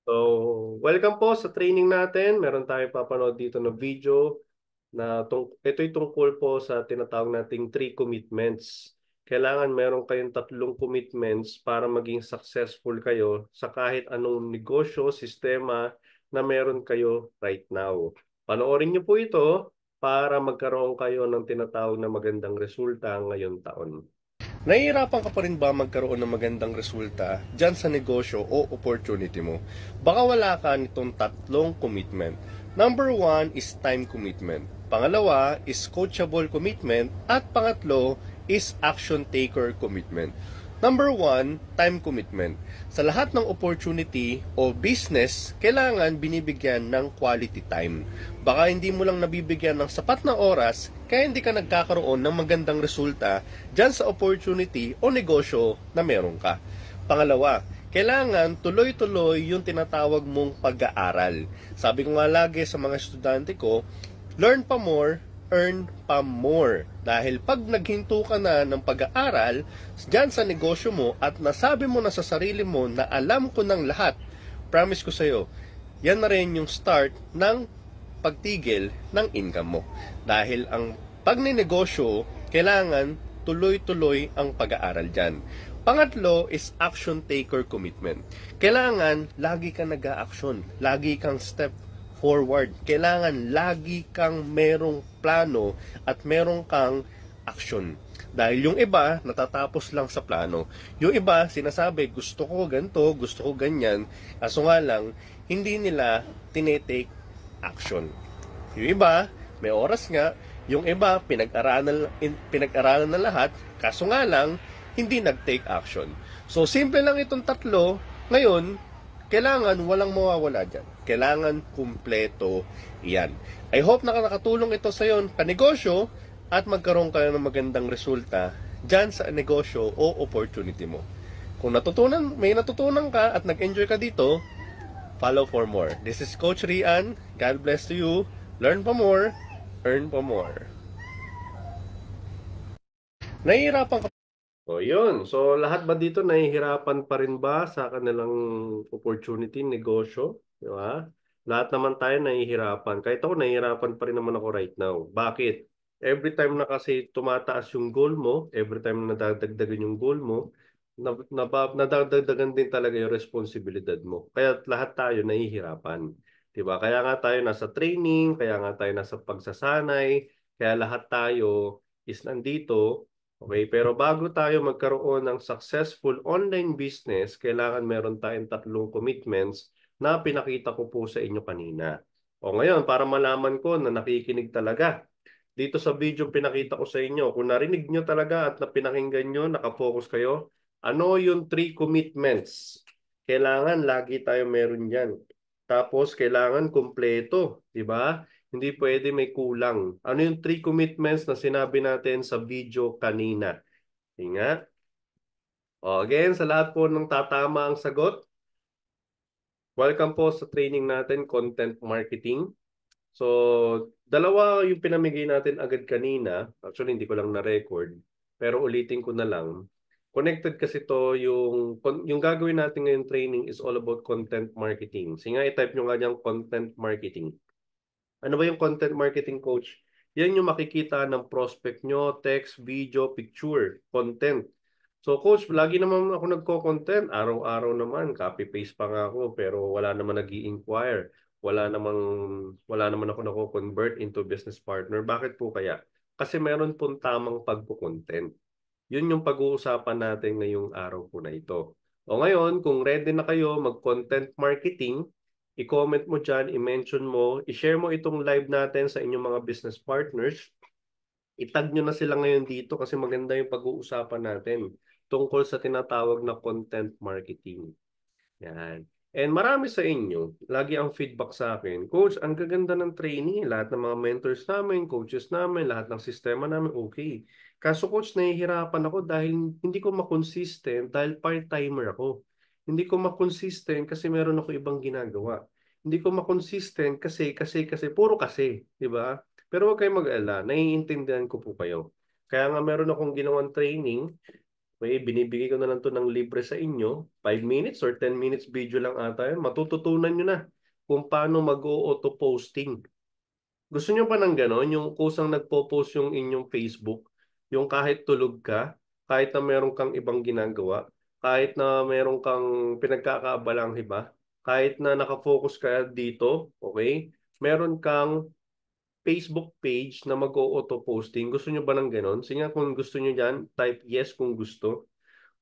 So, welcome po sa training natin. Meron tayong papanood dito na video na ito'y tungkol po sa tinatawag nating 3 commitments. Kailangan meron kayong 3 commitments para maging successful kayo sa kahit anong negosyo, sistema na meron kayo right now. Panoorin niyo po ito para magkaroon kayo ng tinatawag na magandang resulta ngayong taon. Nahihirapan ka pa rin ba magkaroon ng magandang resulta dyan sa negosyo o opportunity mo? Baka wala ka nitong 3 commitment. Number 1 is time commitment. Pangalawa is coachable commitment. At pangatlo is action taker commitment. Number 1, time commitment. Sa lahat ng opportunity o business, kailangan binibigyan ng quality time. Baka hindi mo lang nabibigyan ng sapat na oras, kaya hindi ka nagkakaroon ng magandang resulta dyan sa opportunity o negosyo na meron ka. Pangalawa, kailangan tuloy-tuloy yung tinatawag mong pag-aaral. Sabi ko nga lagi sa mga estudyante ko, learn pa more, earn pa more. Dahil pag naghinto ka na ng pag-aaral dyan sa negosyo mo at nasabi mo na sa sarili mo na alam ko ng lahat, promise ko sa'yo, yan na rin yung start ng pagtigil ng income mo. Dahil ang pagninegosyo, kailangan tuloy-tuloy ang pag-aaral dyan. Pangatlo is action taker commitment. Kailangan lagi kang nag-a-action, lagi kang step forward. Kailangan lagi kang merong plano at merong kang action. Dahil yung iba, natatapos lang sa plano. Yung iba, sinasabi, gusto ko ganito, gusto ko ganyan. Kaso nga lang, hindi nila tinetake action. Yung iba, may oras nga. Yung iba, pinag-aralan na lahat. Kaso nga lang, hindi nag-take action. So, simple lang itong 3. Ngayon, kailangan walang mawawala dyan. Kailangan kumpleto yan. I hope nakakatulong ito sa iyo kanegosyo at magkaroon ka ng magandang resulta dyan sa negosyo o opportunity mo. Kung may natutunan ka at nag-enjoy ka dito, follow for more. This is Coach Rian. God bless to you. Learn pa more, earn pa more. Nahihirapan ka. So, yun. So, lahat ba dito nahihirapan pa rin ba sa kanilang opportunity, negosyo? Di ba? Lahat naman tayo nahihirapan. Kahit ako, nahihirapan pa rin naman ako right now. Bakit? Every time na kasi tumataas yung goal mo, every time na nadadagdagan yung goal mo, nadadagdagan din talaga yung responsibilidad mo. Kaya lahat tayo nahihirapan. Di ba? Kaya nga tayo nasa training, kaya nga tayo nasa pagsasanay, kaya lahat tayo is nandito. Okay, pero bago tayo magkaroon ng successful online business, kailangan meron tayong 3 commitments na pinakita ko po sa inyo kanina. O ngayon, para malaman ko na nakikinig talaga, dito sa video pinakita ko sa inyo, kung narinig nyo talaga at napinakinggan nyo, nakafocus kayo, ano yung 3 commitments? Kailangan lagi tayo meron yan. Tapos, kailangan kumpleto, di ba? Hindi pwede may kulang. Ano yung 3 commitments na sinabi natin sa video kanina? Ingat. O, again, sa lahat po ng tatama ang sagot, welcome po sa training natin, Content Marketing. So, dalawa yung pinamigay natin agad kanina. Actually, hindi ko lang na-record. Pero ulitin ko na lang. Connected kasi to yung gagawin natin ngayon training is all about content marketing. Sige nga, i-type nyo nga dyan content marketing. Ano ba yung content marketing, coach? Yan yung makikita ng prospect nyo, text, video, picture, content. So coach, lagi naman ako nagko-content. Araw-araw naman, copy-paste pa nga ako, pero wala naman nag-i-inquire. Wala naman ako nako-convert into business partner. Bakit po kaya? Kasi meron pong tamang pagpo-content. Yun yung pag-uusapan natin ngayong araw po na ito. O ngayon, kung ready na kayo mag-content marketing, i-comment mo dyan, i-mention mo, i-share mo itong live natin sa inyong mga business partners. I-tag nyo na sila ngayon dito kasi maganda yung pag-uusapan natin tungkol sa tinatawag na content marketing. Yan. And marami sa inyo, lagi ang feedback sa akin, Coach, ang gaganda ng training, lahat ng mga mentors namin, coaches namin, lahat ng sistema namin, okay. Kaso Coach, nahihirapan ako dahil hindi ko makonsistent dahil part-timer ako. Hindi ko makonsistent kasi meron ako ibang ginagawa. Hindi ko makonsistent kasi, puro kasi, di ba? Pero huwag kayong mag-alala, naiintindihan ko po kayo. Kaya nga meron akong ginawang training Okay, binibigay ko na lang to ng libre sa inyo. 5 minutes or 10 minutes video lang ata yun. Matututunan nyo na kung paano mag-auto posting. Gusto nyo pa ng gano'n? Yung kusang nagpo-post yung inyong Facebook, yung kahit tulog ka, kahit na meron kang ibang ginagawa, kahit na meron kang pinagkakaabalang iba, kahit na nakafocus ka dito, okay? Meron kang Facebook page na mag-auto posting. Gusto nyo ba ng gano'n? Sige nga, kung gusto nyo dyan, type yes kung gusto.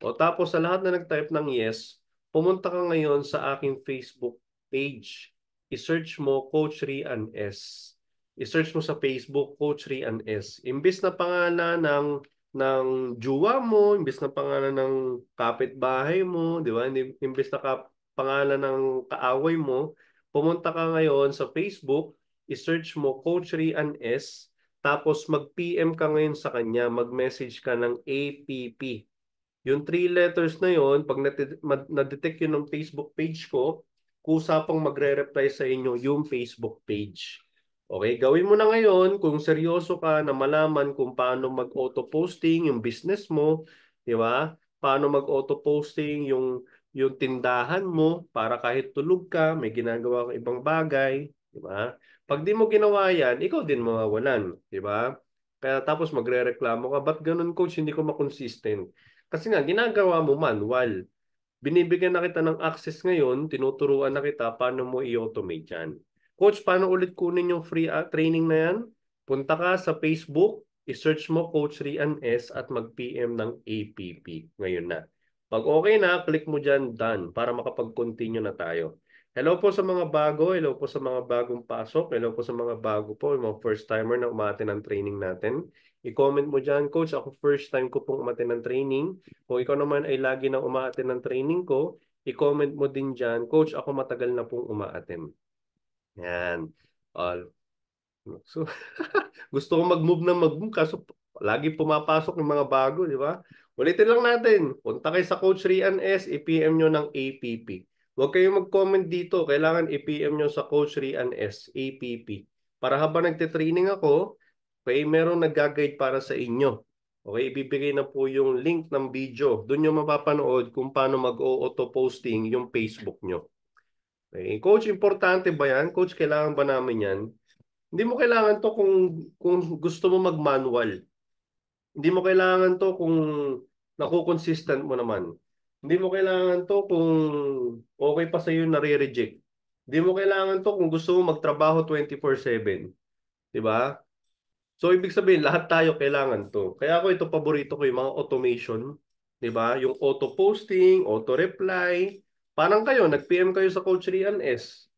O tapos sa lahat na nag-type ng yes, pumunta ka ngayon sa aking Facebook page. I-search mo Coach Rian S. I-search mo sa Facebook Coach Rian S. Imbis na pangalan ng juwa mo, imbis na pangalan ng kapitbahay mo, di ba? Imbis na pangalan ng kaaway mo, pumunta ka ngayon sa Facebook, i-search mo Coach Rian S. Tapos mag-PM ka ngayon sa kanya, mag-message ka ng APP. Yung 3 letters na yon, pag na-detect yun ng Facebook page ko, kusa pang magre-reply sa inyo yung Facebook page. Okay, gawin mo na ngayon kung seryoso ka na malaman kung paano mag-auto-posting yung business mo, di ba? Paano mag-auto-posting yung tindahan mo para kahit tulog ka, may ginagawa kang ibang bagay, di ba? Pag di mo ginawa yan, ikaw din mawawalan, di ba? Kaya tapos magre-reklamo ka, ba't ganun coach, hindi ko makonsistent? Kasi nga, ginagawa mo manual. Binibigyan na kita ng access ngayon, tinuturuan na kita paano mo i-automate yan. Coach, paano ulit kunin yung free training na yan? Punta ka sa Facebook, i-search mo Coach Rian S at mag-PM ng APP. Ngayon na. Pag okay na, click mo dyan, done, para makapag-continue na tayo. Hello po sa mga bago, hello po sa mga bagong pasok, hello po sa mga bago po, yung mga first timer na umaattend ng training natin. I-comment mo dyan, Coach, ako first time ko pong umattend ng training. Kung ikaw naman ay lagi na umaattend ng training ko, i-comment mo din dyan, Coach, ako matagal na pong umaattend. Yan. So, gusto ko mag-move na mag-move, kaso lagi pumapasok yung mga bago, di ba? Ulitin lang natin. Punta kayo sa Coach Rian S, i-PM nyo ng APP. Huwag kayong mag-comment dito. Kailangan i-PM nyo sa Coach Rian S, APP. Para habang nagtitraining ako, okay, meron nag-guide para sa inyo. Okay, ibibigay na po yung link ng video. Doon nyo mapapanood kung paano mag-auto posting yung Facebook nyo. Okay. Coach, importante ba yan? Coach, kailangan ba namin yan? Hindi mo kailangan to kung gusto mo mag-manual. Hindi mo kailangan to kung naku-consistent mo naman. Hindi mo kailangan to kung okay pa sa iyo na re-reject. Hindi mo kailangan to kung gusto mo magtrabaho 24/7. 'Di ba? So, ibig sabihin, lahat tayo kailangan to. Kaya ako ito, paborito ko yung mga automation. 'Di ba? Yung auto-posting, auto-reply. Parang kayo, nag-PM kayo sa Coach Rian S.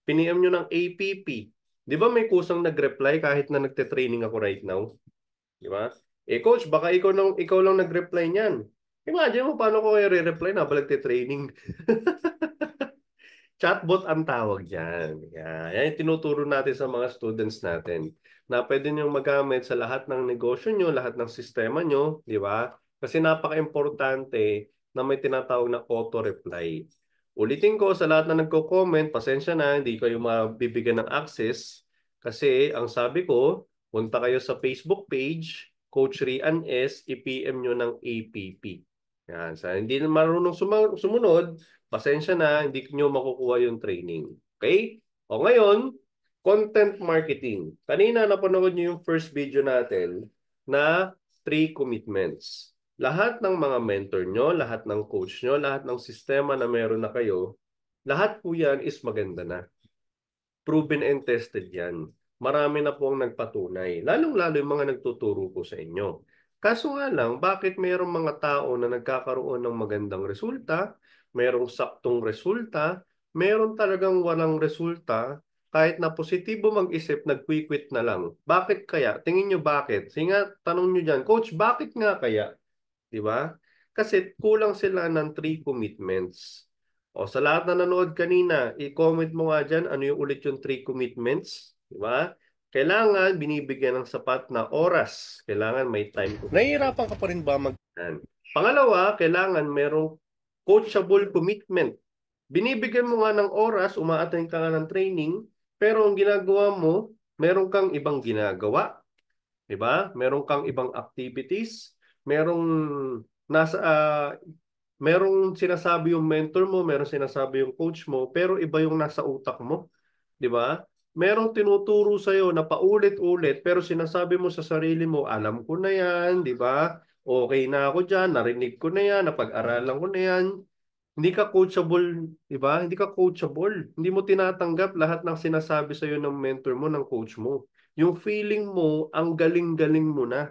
Piniem nyo ng APP. Di ba may kusang nag-reply kahit na nagte-training ako right now? Di ba? Eh coach, baka ikaw lang nag-reply niyan. Imagine mo paano ko i-reply na balik training. Chatbot ang tawag dyan. Yan yung tinuturo natin sa mga students natin na pwede nyo magamit sa lahat ng negosyo nyo, lahat ng sistema nyo, di ba? Kasi napaka-importante na may tinatawag na auto-reply. Ulitin ko sa lahat na nagko-comment, pasensya na, hindi kayo mabibigyan ng access kasi ang sabi ko, punta kayo sa Facebook page, Coach Rian S, i-PM nyo ng APP. Yan. Sa hindi na marunong sumunod, pasensya na, hindi nyo makukuha yung training. Okay? O ngayon, content marketing. Kanina napanood nyo yung first video natin na 3 commitments. Lahat ng mga mentor nyo, lahat ng coach nyo, lahat ng sistema na meron na kayo, lahat po yan is maganda na. Proven and tested yan. Marami na po ang nagpatunay. Lalong-lalo yung mga nagtuturo po sa inyo. Kaso nga lang, bakit mayroong mga tao na nagkakaroon ng magandang resulta, mayroong saktong resulta, mayroong talagang walang resulta, kahit na positibo mag-isip, nag-quit na lang. Bakit kaya? Tingin nyo bakit? Sige nga, tanong nyo dyan, Coach, bakit nga kaya? Di ba? Kasi kulang sila ng 3 commitments. O sa lahat na nanood kanina, i-comment mo nga dyan ano yung ulit yung 3 commitments. Di ba? Kailangan binibigyan ng sapat na oras. Kailangan may time. Nahihirapan ka pa rin ba mag... Pangalawa, kailangan merong coachable commitment. Binibigyan mo nga ng oras, umaattend ka nga ng training, pero ang ginagawa mo, meron kang ibang ginagawa. Diba? Meron kang ibang activities, merong nasa merong sinasabi yung mentor mo, merong sinasabi yung coach mo, pero iba yung nasa utak mo, 'di ba? Merong tinuturo sa iyo na paulit-ulit pero sinasabi mo sa sarili mo, alam ko na 'yan, 'di ba? Okay na ako diyan, narinig ko na 'yan, napag-aralan ko na 'yan. Hindi ka coachable, 'di ba? Hindi ka coachable. Hindi mo tinatanggap lahat ng sinasabi sa iyo ng mentor mo, ng coach mo. Yung feeling mo, ang galing-galing mo na.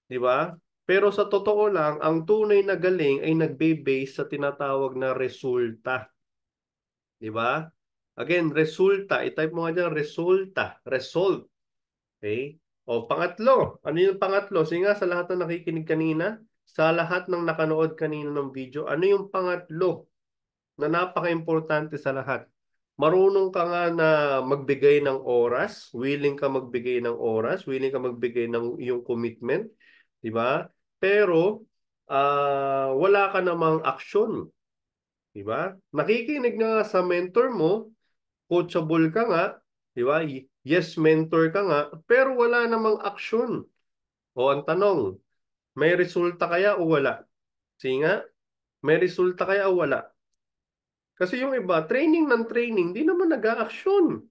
'Di ba? Pero sa totoo lang, ang tunay na galing ay nagbe-base sa tinatawag na resulta. 'Di ba? Again, resulta. I-type mo nga dyan, resulta. Result. Okay? O pangatlo. Ano yung pangatlo? Sige nga sa lahat ng nakikinig kanina, sa lahat ng nakanood kanina ng video, ano yung pangatlo na napaka-importante sa lahat? Marunong ka nga na magbigay ng oras, willing ka magbigay ng oras, willing ka magbigay ng iyong commitment, 'di ba? Pero wala ka namang aksyon, 'di ba? Nakikinig nga sa mentor mo, coachable ka nga, 'di ba? Yes, mentor ka nga, pero wala namang aksyon. O ang tanong, may resulta kaya o wala? Sige nga, may resulta kaya o wala? Kasi yung iba, training ng training, di naman nag-aaksyon.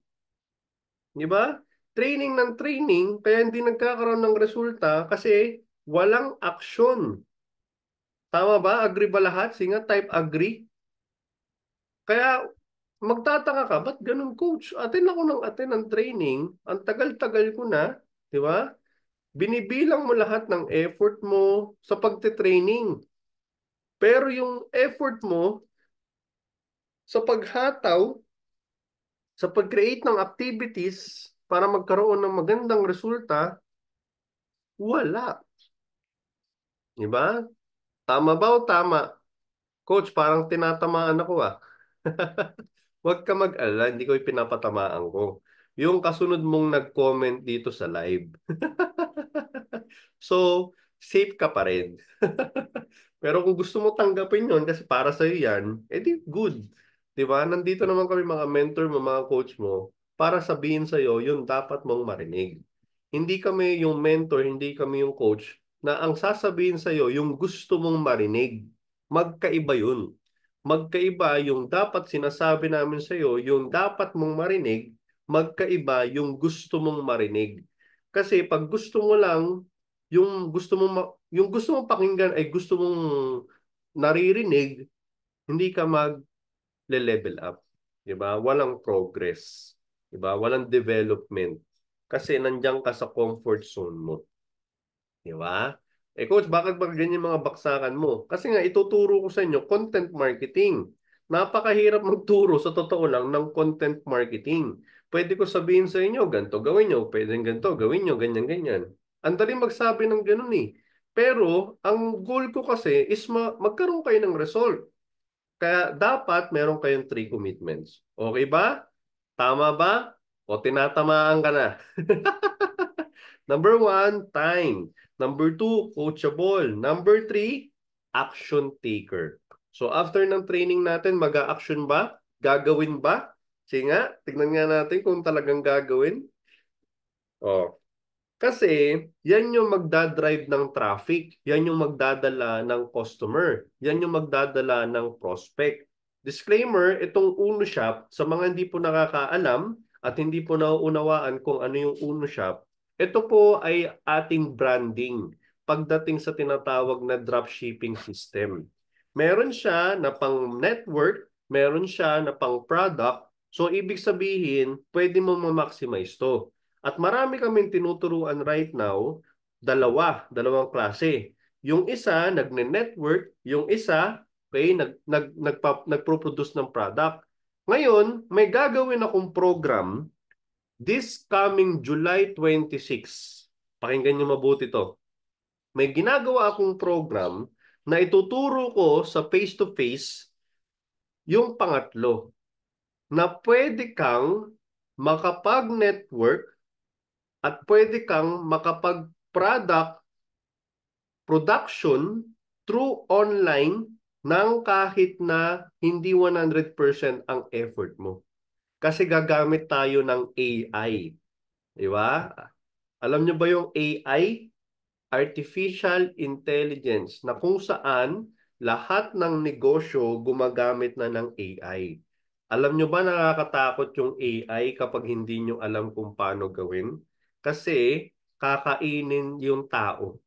Di ba? Training ng training, kaya hindi nagkakaroon ng resulta kasi walang aksyon. Tama ba? Agree ba lahat? Sige nga, type agree. Kaya magtataka ka, ba't ganun coach? Attend ako ng attend ng training, ang tagal-tagal ko na, di ba? Binibilang mo lahat ng effort mo sa pagte-training. Pero yung effort mo sa paghataw, sa pag-create ng activities para magkaroon ng magandang resulta, wala. Di ba? Tama ba o tama? Coach, parang tinatamaan ako ah. Huwag ka mag-alala, hindi ko ipinapatamaan ko. Yung kasunod mong nag-comment dito sa live. So, safe ka pa rin. Pero kung gusto mo tanggapin yon kasi para sa'yo yan, edi good. 'Di ba? Nandito naman kami mga mentor mo, mga coach mo, para sabihin sa'yo yung dapat mong marinig. Hindi kami yung mentor, hindi kami yung coach, na ang sasabihin sa'yo yung gusto mong marinig. Magkaiba yun. Magkaiba yung dapat sinasabi namin sa'yo, yung dapat mong marinig, magkaiba yung gusto mong marinig. Kasi pag gusto mo lang yung gusto mong pakinggan ay gusto mong naririnig, hindi ka mag-level up. 'Di ba? Walang progress. 'Di ba? Walang development. Kasi nandiyan ka sa comfort zone mo. 'Di ba? Eh coach, bakit ba ganyan mga baksakan mo? Kasi nga ituturo ko sa inyo content marketing. Napakahirap magturo sa totoo lang ng content marketing. Pwede ko sabihin sa inyo, ganito gawin nyo, pwede ganito gawin nyo, ganyan ganyan. Ang dali magsabi ng ganun eh. Pero ang goal ko kasi is magkaroon kayo ng result. Kaya dapat meron kayong 3 commitments. Okay ba? Tama ba? O tinatamaan ka na? Number one, time. Number two, coachable. Number three, action taker. So after ng training natin, mag-a-action ba? Gagawin ba? Sige nga, tignan nga natin kung talagang gagawin. Oh, kasi yan yung magdadrive ng traffic, yan yung magdadala ng customer, yan yung magdadala ng prospect. Disclaimer, itong Uno Shop, sa mga hindi po nakakaalam at hindi po nauunawaan kung ano yung Uno Shop, ito po ay ating branding pagdating sa tinatawag na dropshipping system. Meron siya na pang network, meron siya na pang product, so ibig sabihin, pwede mo ma-maximize to. At marami kaming tinuturuan right now, dalawang klase. Yung isa, nagne-network, yung isa, okay, nagpro-produce ng product. Ngayon, may gagawin akong program this coming July 26. Pakinggan niyo mabuti to. May ginagawa akong program na ituturo ko sa face-to-face yung pangatlo na pwede kang makapag-network at pwede kang makapag-product production through online ng kahit na hindi 100% ang effort mo. Kasi gagamit tayo ng AI. Di ba? Alam nyo ba yung AI? artificial intelligence na kung saan lahat ng negosyo gumagamit na ng AI. Alam nyo ba nakakatakot yung AI kapag hindi nyo alam kung paano gawin? Kasi kakainin yung tao.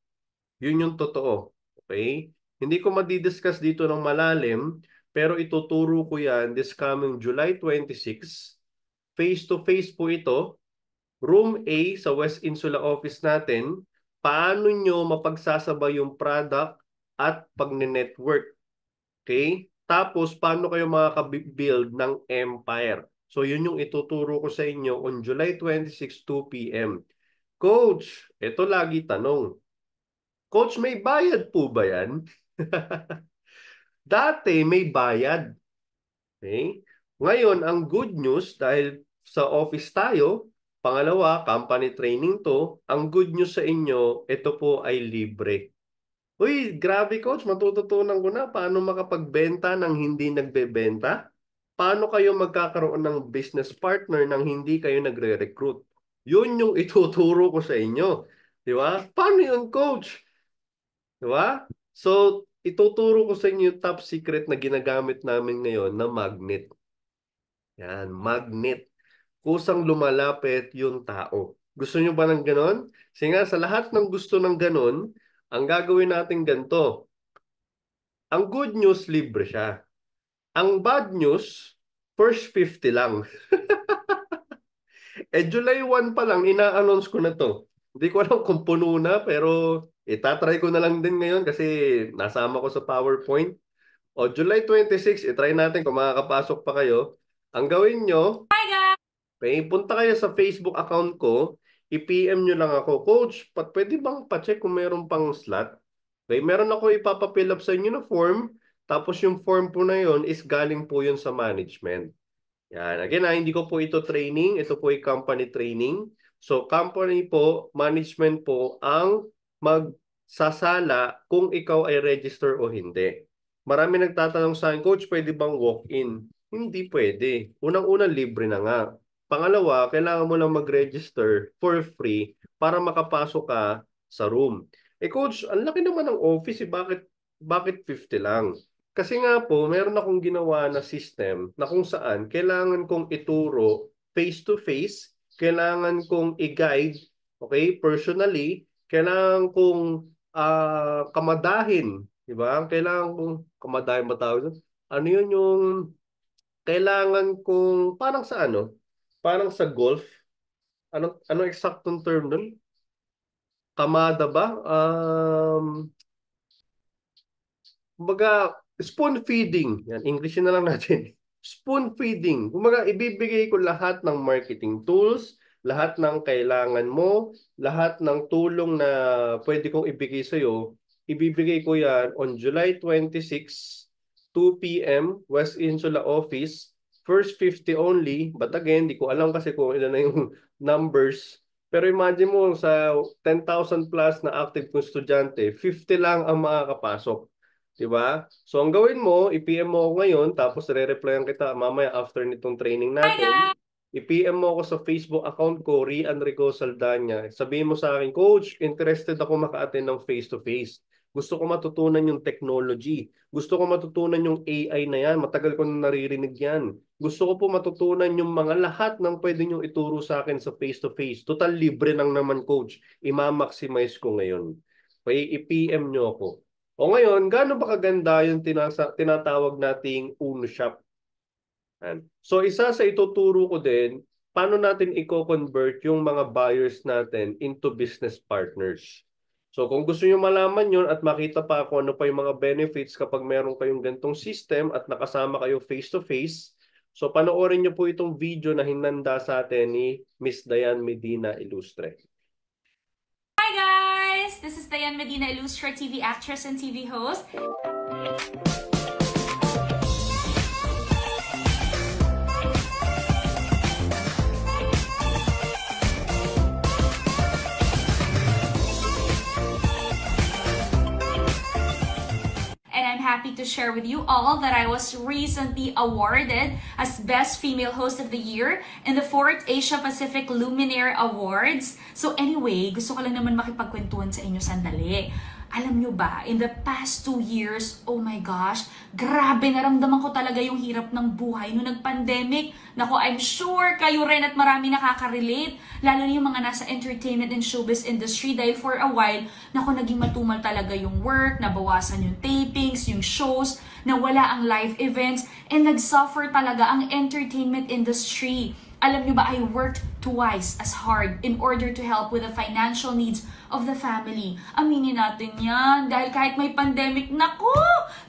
Yun yung totoo. Okay? Hindi ko madidiscuss dito ng malalim, pero ituturo ko yan this coming July 26. Face-to-face po ito. Room A sa West Insula office natin. Paano nyo mapagsasabay yung product at pag-network? Okay? Tapos, paano kayo makaka-build ng empire? So, yun yung ituturo ko sa inyo on July 26, 2 p.m. Coach, ito lagi tanong. Coach, may bayad po ba yan? Dati may bayad. Okay? Ngayon, ang good news dahil sa office tayo, pangalawa, company training to, ang good news sa inyo, ito po ay libre. Uy, grabe coach, matututunan ko na paano makapagbenta ng hindi nagbebenta. Paano kayo magkakaroon ng business partner nang hindi kayo nagre-recruit? Yun yung ituturo ko sa inyo. Di ba? Paano yun, coach? Di ba? So, ituturo ko sa inyo yung top secret na ginagamit namin ngayon na magnet. Yan, magnet. Kusang lumalapit yung tao. Gusto nyo ba ng ganon? Kasi nga, sa lahat ng gusto ng ganon, ang gagawin natin ganito. Ang good news, libre siya. Ang bad news, first 50 lang. July 1 pa lang, ina-announce ko na to. Hindi ko alam kung puno na, pero itatry ko na lang din ngayon kasi nasama ko sa PowerPoint. O July 26, itry natin kung makakapasok pa kayo. Ang gawin nyo, okay, punta kayo sa Facebook account ko, i-PM nyo lang ako, Coach, pwede bang pa-check kung meron pang slot? Okay, meron ako ipapapill up sa inyo na form, tapos yung form po na yun is galing po yun sa management. Yan. Again, hindi ko po ito training. Ito po ay company training. So, company po, management po ang magsasala kung ikaw ay register o hindi. Marami nagtatanong sa akin, Coach, pwede bang walk-in? Hindi pwede. Unang-unang libre na nga. Pangalawa, kailangan mo lang mag-register for free para makapasok ka sa room. Coach, ang laki naman ng office. Bakit 50 lang? Kasi nga po, meron akong ginawa na system na kung saan kailangan kong ituro face-to-face, kailangan kong i-guide, okay, personally, kailangan kong kamadahin, di ba? Kailangan kong kamadahin matawag. Ano yun yung kailangan kong parang sa ano? Parang sa golf. Ano eksaktong term nun? Kamada ba? Kumbaga, spoon feeding. Yan, English na lang natin. Spoon feeding. Kumbaga, ibibigay ko lahat ng marketing tools, lahat ng kailangan mo, lahat ng tulong na pwede kong ibigay sa'yo, ibibigay ko yan on July 26, 2 p.m., West Insula Office, first 50 only, but again, di ko alam kasi kung ilan na yung numbers. Pero imagine mo, sa 10,000 plus na active kong estudyante, 50 lang ang makakapasok. Diba? So, ang gawin mo, i-PM mo ako ngayon, tapos re-replyan kita mamaya after nitong training natin. I-PM mo ako sa Facebook account ko, Rian Rico Saldana. Sabihin mo sa akin, Coach, interested ako maka-attend ng face-to-face. Gusto ko matutunan yung technology. Gusto ko matutunan yung AI na yan. Matagal ko na naririnig yan. Gusto ko po matutunan yung mga lahat ng pwede nyo ituro sa akin sa face-to-face. Total libre lang naman, Coach. I-maximize ko ngayon. Okay, i-PM nyo ako. O ngayon, gaano ba kaganda yung tinatawag nating Uno Shop? So isa sa ituturo ko din, paano natin i-convert yung mga buyers natin into business partners. So kung gusto niyo malaman yon at makita pa kung ano pa yung mga benefits kapag meron kayong gantong system at nakasama kayo face-to-face, so panoorin niyo po itong video na hinanda sa atin ni Miss Diane Medina Ilustre. Hi guys! This is Diane Medina Ilustre, TV actress and TV host. And I'm happy to share with you all that I was recently awarded as Best Female Host of the Year in the 4th Asia Pacific Luminaire Awards. So anyway, gusto ko lang naman makipagkwentuhan sa inyo sandali. Alam nyo ba, in the past 2 years, oh my gosh, grabe, naramdaman ko talaga yung hirap ng buhay nung nag-pandemic. Nako, I'm sure kayo rin at marami nakaka-relate, lalo na yung mga nasa entertainment and showbiz industry dahil for a while, nako, naging matumal talaga yung work, nabawasan yung tapings, yung shows, nawala ang live events, and nag-suffer talaga ang entertainment industry. Alam nyo ba, I worked twice as hard in order to help with the financial needs of the family. Aminin natin yan. Dahil kahit may pandemic, naku,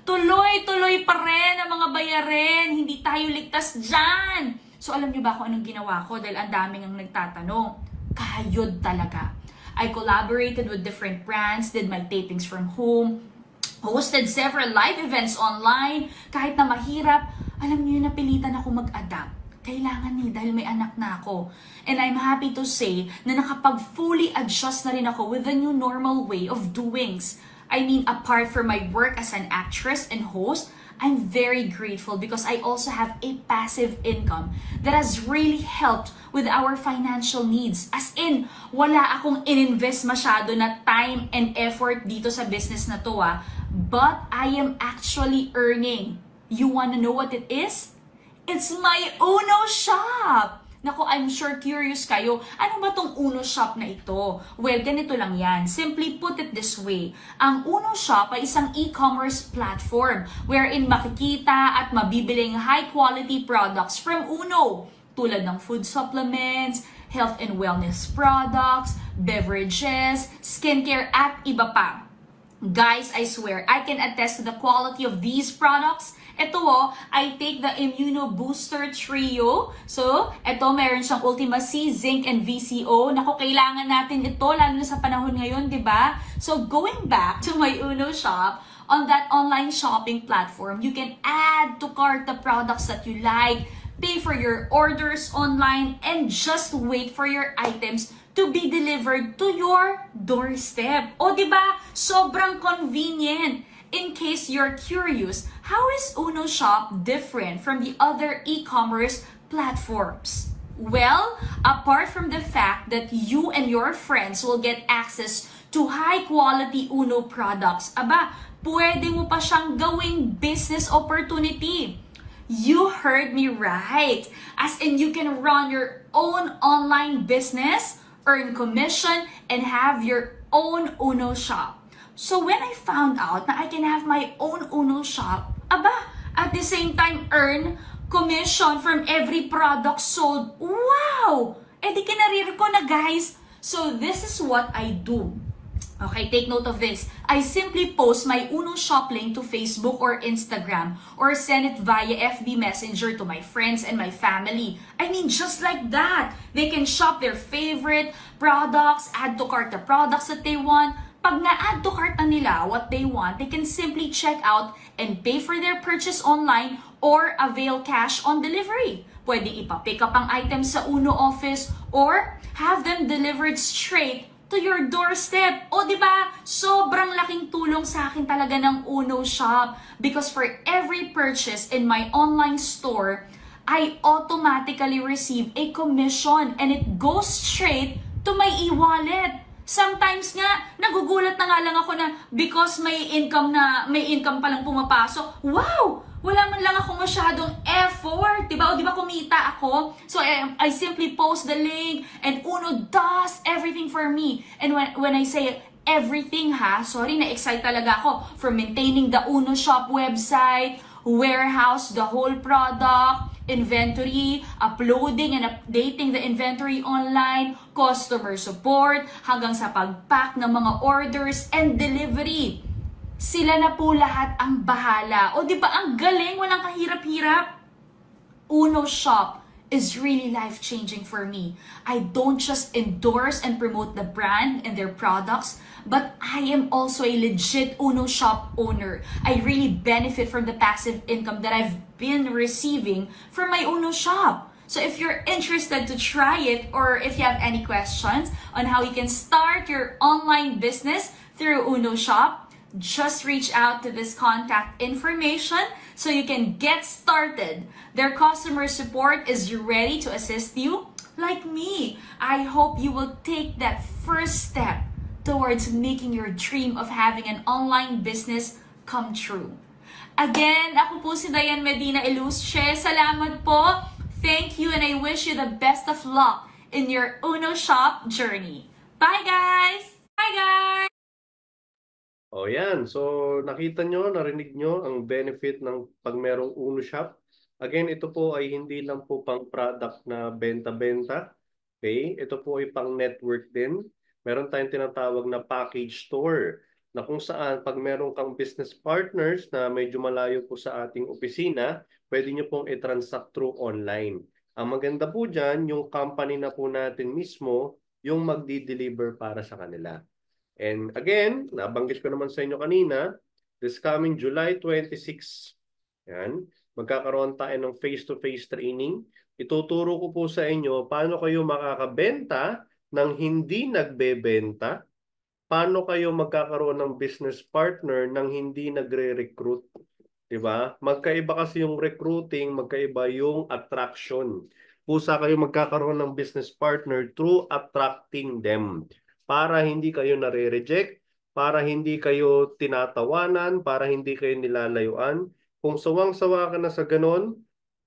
tuloy-tuloy pa rin ang mga bayarin. Hindi tayo ligtas dyan. So alam nyo ba kung anong ginawa ko? Dahil ang daming ang nagtatanong. Kayod talaga. I collaborated with different brands, did my tapings from home, hosted several live events online. Kahit na mahirap, alam nyo, napilitan ako mag-adapt. Kailangan dahil may anak na ako. And I'm happy to say na nakapag-fully adjust na rin ako with the new normal way of doings. I mean, apart from my work as an actress and host, I'm very grateful because I also have a passive income that has really helped with our financial needs. As in, wala akong ininvest masyado na time and effort dito sa business na to but I am actually earning. You wanna know what it is? It's my Uno Shop! Naku, I'm sure curious kayo, ano ba tong Uno Shop na ito? Well, ganito lang yan. Simply put it this way. Ang Uno Shop ay isang e-commerce platform wherein makikita at mabibiling high-quality products from Uno. Tulad ng food supplements, health and wellness products, beverages, skincare, at iba pa. Guys, I swear, I can attest to the quality of these products. Ito I take the Immuno Booster Trio. So, ito meron siyang Ultima C, Zinc, and VCO. Naku, kailangan natin ito, lalo na sa panahon ngayon, di ba? So, going back to my Uno Shop, on that online shopping platform, you can add to cart the products that you like, pay for your orders online, and just wait for your items to be delivered to your doorstep. O, di ba? Sobrang convenient. In case you're curious, how is Uno Shop different from the other e-commerce platforms? Well, apart from the fact that you and your friends will get access to high-quality Uno products, pwede mo pa siyang gawing business opportunity. You heard me right. As in, you can run your own online business, earn commission, and have your own Uno Shop. So when I found out na I can have my own Uno Shop, at the same time earn commission from every product sold, wow! Di kinarir ko na, guys. So this is what I do. Okay, take note of this. I simply post my Uno Shop link to Facebook or Instagram or send it via FB Messenger to my friends and my family. I mean, just like that. They can shop their favorite products, add to cart the products that they want. Pag na-add to cart na nila what they want, they can simply check out and pay for their purchase online or avail cash on delivery. Pwede ipa-pick up ang items sa Uno office or have them delivered straight to your doorstep. O diba, sobrang laking tulong sa akin talaga ng Uno Shop because for every purchase in my online store, I automatically receive a commission and it goes straight to my e-wallet. Sometimes nga, nagugulat na nga lang ako na because may income palang pumapasok. Wow! Wala man lang ako masyadong effort. Diba? O diba kumita ako? So I simply post the link and Uno does everything for me. And when I say everything na-excite talaga ako. From maintaining the Uno Shop website, warehouse the whole product, inventory, uploading and updating the inventory online, customer support, hanggang sa pag-pack ng mga orders and delivery. Sila na po lahat ang bahala. O di ba ang galing, walang kahirap-hirap? Uno Shop is really life-changing for me. I don't just endorse and promote the brand and their products, but I am also a legit Uno Shop owner. I really benefit from the passive income that I've been receiving from my Uno Shop. So if you're interested to try it, or if you have any questions on how you can start your online business through Uno Shop, Just reach out to this contact information so you can get started. Their customer support is ready to assist you. Like me, I hope you will take that first step towards making your dream of having an online business come true. Again, ako po si Diane Medina Ilustre. Salamat po. Thank you and I wish you the best of luck in your Uno Shop journey. Bye guys! Bye guys! O yan, so nakita nyo, narinig nyo ang benefit ng pag merong Uno Shop. Again, ito po ay hindi lang po pang product na benta-benta. Okay? Ito po ay pang network din. Meron tayong tinatawag na package store na kung saan pag meron kang business partners na medyo malayo po sa ating opisina, pwede nyo pong i-transact through online. Ang maganda po dyan, yung company na po natin mismo, yung magdi-deliver para sa kanila. And again, nabanggit ko naman sa inyo kanina, this coming July 26, yan, magkakaroon tayo ng face-to-face training. Ituturo ko po sa inyo paano kayo makakabenta ng hindi nagbebenta, paano kayo magkakaroon ng business partner ng hindi nagre-recruit. Diba? Magkaiba kasi yung recruiting, magkaiba yung attraction. Pusa kayo magkakaroon ng business partner through attracting them. Para hindi kayo nare-reject, para hindi kayo tinatawanan, para hindi kayo nilalayuan. Kung sawang-sawa ka na sa ganon,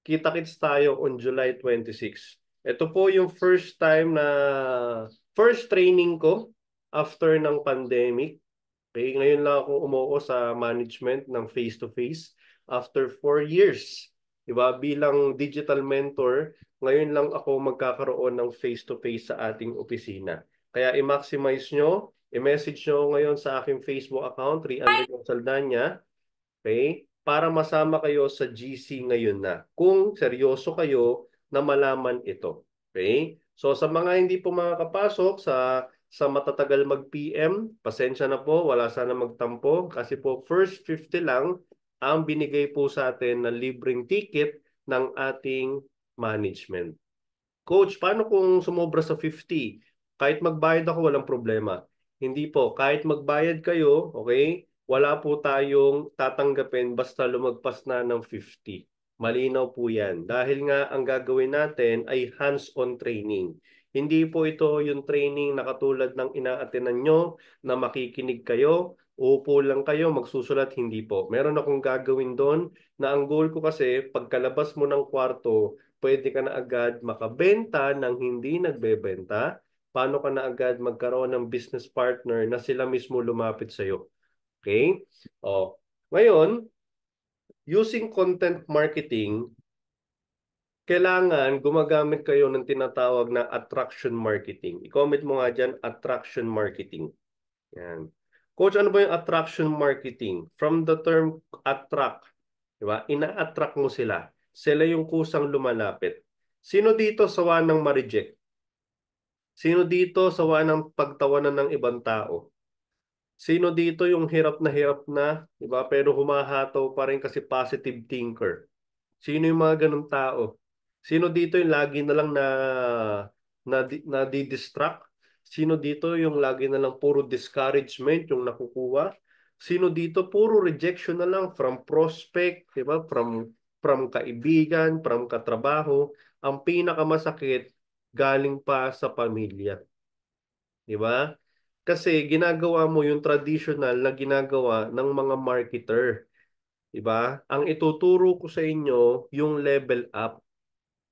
kita-kits tayo on July 26. Ito po yung first training ko after ng pandemic. Okay, ngayon lang ako umuo sa management ng face-to-face after 4 years. Diba? Bilang digital mentor, ngayon lang ako magkakaroon ng face-to-face sa ating opisina. Kaya i-maximize nyo, i-message nyo ngayon sa aking Facebook account, Rian Saldana, okay? Para masama kayo sa GC ngayon na. Kung seryoso kayo na malaman ito. Okay? So sa mga hindi po makakapasok sa matatagal mag-PM, pasensya na po, wala sana magtampo kasi po first 50 lang ang binigay po sa atin na libreng ticket ng ating management. Coach, paano kung sumobra sa 50? Kahit magbayad ako, walang problema. Hindi po, kahit magbayad kayo, okay, wala po tayong tatanggapin basta lumagpas na ng 50. Malinaw po yan. Dahil nga ang gagawin natin ay hands-on training. Hindi po ito yung training na katulad ng ina-attenan nyo na makikinig kayo, upo lang kayo, magsusulat, hindi po. Meron akong gagawin doon na ang goal ko kasi pagkalabas mo ng kwarto, pwede ka na agad makabenta ng hindi nagbebenta. Paano ka na agad magkaroon ng business partner na sila mismo lumapit sa'yo. Okay? O, ngayon, using content marketing, kailangan gumagamit kayo ng tinatawag na attraction marketing. I-comment mo nga dyan, attraction marketing. Yan. Coach, ano ba yung attraction marketing? From the term attract, di ba? Ina-attract mo sila. Sila yung kusang lumalapit. Sino dito sawa ng ma-reject? Sino dito sawa ng pagtawanan ng ibang tao? Sino dito yung hirap na, di ba? Pero humahataw pa rin kasi positive thinker. Sino yung mga ganung tao? Sino dito yung lagi na lang na di-distract? Sino dito yung lagi na lang puro discouragement yung nakukuha? Sino dito puro rejection na lang from prospect, di ba? From kaibigan, from katrabaho. Ang pinakamasakit galing pa sa pamilya. Di ba? Kasi ginagawa mo yung traditional na ginagawa ng mga marketer. Diba? Ang ituturo ko sa inyo yung level up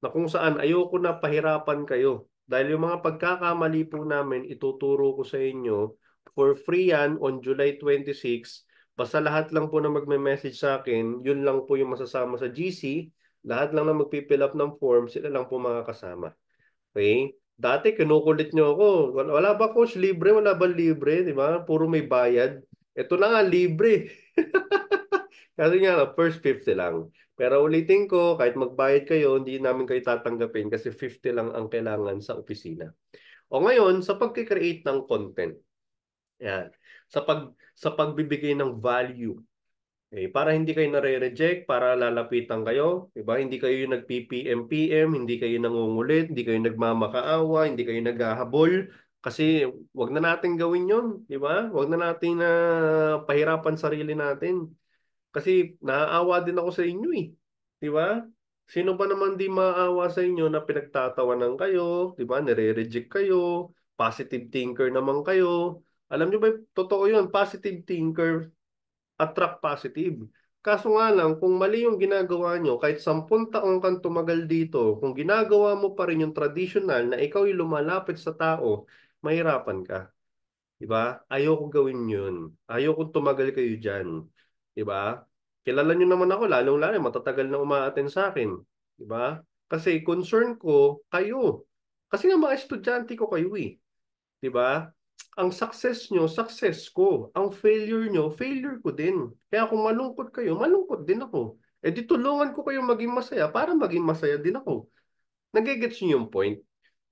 na kung saan ayoko na pahirapan kayo. Dahil yung mga pagkakamali po namin ituturo ko sa inyo for free yan on July 26. Basta lahat lang po na magme-message sa akin, yun lang po yung masasama sa GC. Lahat lang na magpipill up ng form, sila lang po mga kasama. Okay? Dati kinukulit nyo ako. Wala ba coach libre? Wala ba libre? Di ba? Puro may bayad. Ito na nga, libre. Kasi nga, first 50 lang. Pero ulitin ko, kahit magbayad kayo, hindi namin kayo tatanggapin kasi 50 lang ang kailangan sa opisina. O ngayon, sa pag-create ng content. Yan. Sa pagbibigay ng value. Okay, para hindi kayo nare-reject, para lalapitan kayo, diba? Hindi kayo yung nag-PPM-PM, hindi kayo nangungulit, hindi kayo nagmamakaawa, hindi kayo naghahabol. Kasi wag na natin gawin yon, di ba? Wag na natin na pahirapan sarili natin. Kasi naaawa din ako sa inyo eh. Di ba? Sino ba naman di maaawa sa inyo na pinagtatawanan kayo, di ba? Nire-reject kayo, positive thinker naman kayo. Alam nyo ba, totoo yun, positive thinker, attract positive. Kaso nga lang, kung mali yung ginagawa nyo, kahit 10 taong kang tumagal dito, kung ginagawa mo pa rin yung traditional na ikaw yung lumalapit sa tao, mahirapan ka. Diba? Ayoko gawin yun. Ayoko tumagal kayo dyan. Diba? Kilala nyo naman ako, lalong-lalo, matatagal na umaaten sa akin. Diba? Kasi concern ko, kayo. Kasi nga mga estudyante ko kayo eh. 'Di ba? Ang success nyo, success ko. Ang failure nyo, failure ko din. Kaya kung malungkot kayo, malungkot din ako. Eh di tulungan ko kayo maging masaya para maging masaya din ako. Nagigets nyo yung point?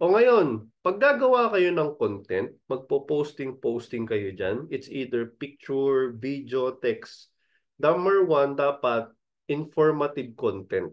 O ngayon, pag gagawa kayo ng content, magpo-posting kayo dyan, it's either picture, video, text. Number one, dapat informative content.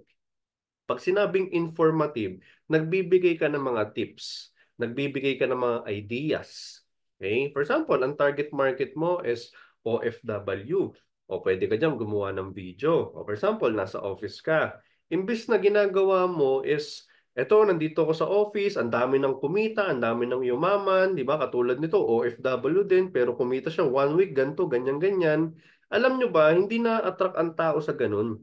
Pag sinabing informative, nagbibigay ka ng mga tips, nagbibigay ka ng mga ideas. Okay? For example, ang target market mo is OFW. O pwede ka dyan gumawa ng video. O for example, nasa office ka. Imbis na ginagawa mo is, eto, nandito ako sa office, ang dami ng kumita, ang dami ng yumaman, di ba? Katulad nito, OFW din, pero kumita siya 1 week, ganto, ganyan-ganyan. Alam nyo ba, hindi na-attract ang tao sa ganun.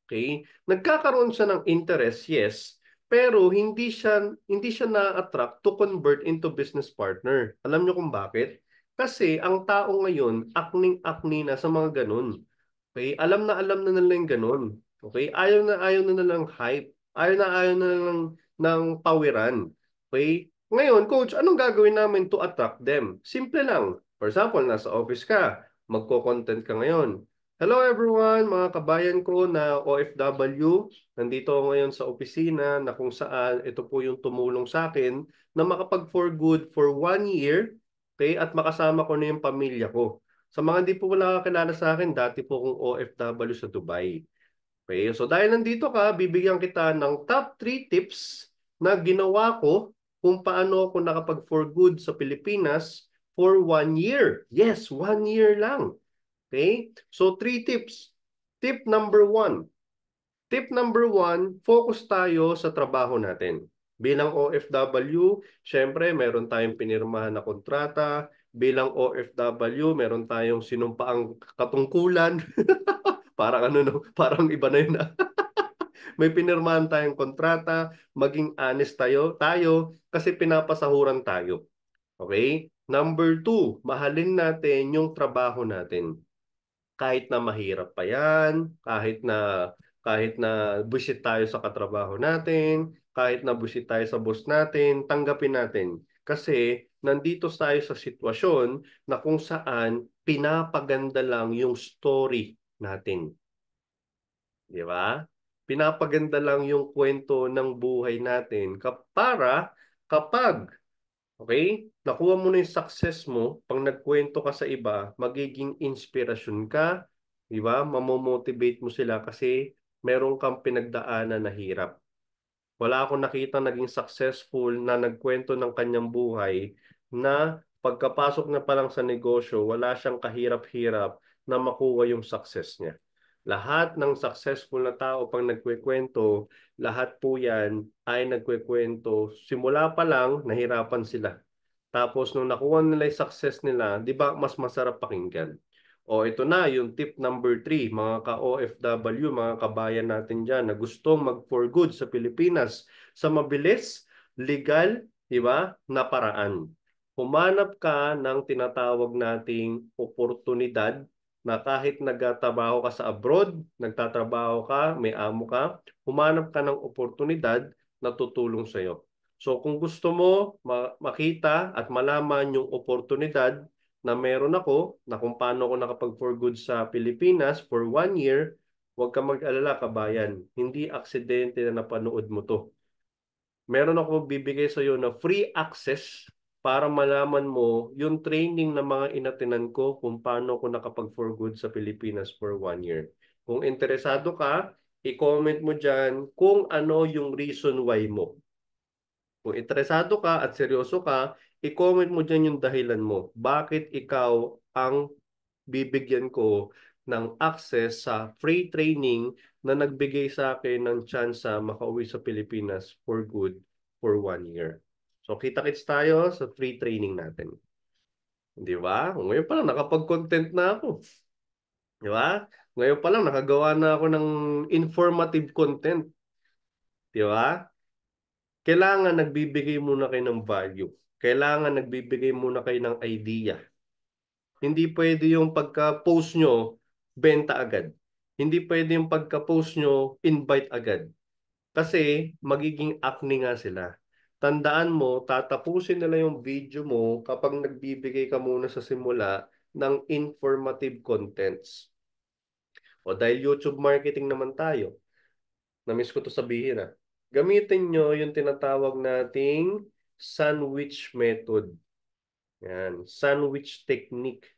Okay? Nagkakaroon siya ng interest, yes, pero hindi siya na-attract to convert into business partner. Alam niyo kung bakit? Kasi ang tao ngayon, akning-akni na sa mga ganun. Okay? Alam na nila yung ganun. Okay? Ayaw na nilang hype. Ayaw na nilang ng pawiran. Okay? Ngayon, coach, anong gagawin namin to attract them? Simple lang. For example, nasa office ka, magko-content ka ngayon. Hello everyone, mga kabayan ko na OFW. Nandito ako ngayon sa opisina na kung saan ito po yung tumulong sa akin na makapag-for good for 1 year, okay, at makasama ko na yung pamilya ko. Sa mga hindi po nakakilala sa akin, dati po akong OFW sa Dubai. Okay, so dahil nandito ka, bibigyan kita ng top 3 tips na ginawa ko kung paano ako nakapag-for good sa Pilipinas for 1 year. Yes, 1 year lang. Okay? So, 3 tips. Tip number one. Tip number one, focus tayo sa trabaho natin. Bilang OFW, syempre, meron tayong pinirmahan na kontrata. Bilang OFW, meron tayong sinumpaang katungkulan. Parang ano, no? Parang iba na yun. May pinirmahan tayong kontrata. Maging honest tayo kasi pinapasahuran tayo. Okay? Number two, mahalin natin yung trabaho natin kahit na mahirap pa yan, kahit na buwisit tayo sa katrabaho natin, kahit na buwisit tayo sa boss natin, tanggapin natin. Kasi nandito tayo sa sitwasyon na kung saan pinapaganda lang yung story natin. Di ba? Pinapaganda lang yung kwento ng buhay natin para kapag okay? Nakuha mo na yung success mo, pag nagkwento ka sa iba, magiging inspirasyon ka, di ba? Mamomotivate mo sila kasi meron kang pinagdaanan na hirap. Wala akong nakita naging successful na nagkwento ng kanyang buhay na pagkapasok na pa lang sa negosyo, wala siyang kahirap-hirap na makuha yung success niya. Lahat ng successful na tao pag nagkwekwento, lahat po yan ay nagkwekwento. Simula pa lang, nahirapan sila. Tapos nung nakuha nila yung success nila, di ba mas masarap pakinggan? O ito na, yung tip number 3, mga ka-OFW, mga kabayan natin dyan na gustong mag-for good sa Pilipinas sa mabilis, legal, di ba, na paraan. Humanap ka ng tinatawag nating oportunidad na kahit nagtatrabaho ka sa abroad, nagtatrabaho ka, may amo ka, humanap ka ng oportunidad na tutulong sa'yo. So kung gusto mo makita at malaman yung oportunidad na meron ako, na kung paano ako nakapag-for good sa Pilipinas for 1 year, huwag ka mag-alala kabayan. Hindi aksidente na napanood mo to. Meron ako bibigay sa iyo na free access para malaman mo yung training ng mga inatinan ko kung paano ako nakapag-for good sa Pilipinas for 1 year. Kung interesado ka, i-comment mo dyan kung ano yung reason why mo. Kung interesado ka at seryoso ka, I-comment mo dyan yung dahilan mo. Bakit ikaw ang bibigyan ko ng access sa free training na nagbigay sa akin ng chance makauwi sa Pilipinas for good for 1 year. So kita-kits tayo sa free training natin. Di ba? Ngayon pa lang nakapag-content na ako. Di ba? Ngayon pa lang nakagawa na ako ng informative content. Di ba? Kailangan nagbibigay muna kayo ng value. Kailangan nagbibigay muna kayo ng idea. Hindi pwede yung pagka-post nyo, benta agad. Hindi pwede yung pagka-post nyo, invite agad. Kasi magiging acne nga sila. Tandaan mo, tatapusin nila yung video mo kapag nagbibigay ka muna sa simula ng informative contents. O dahil YouTube marketing naman tayo, na-miss ko to sabihin gamitin nyo yung tinatawag nating sandwich method. Yan, sandwich technique.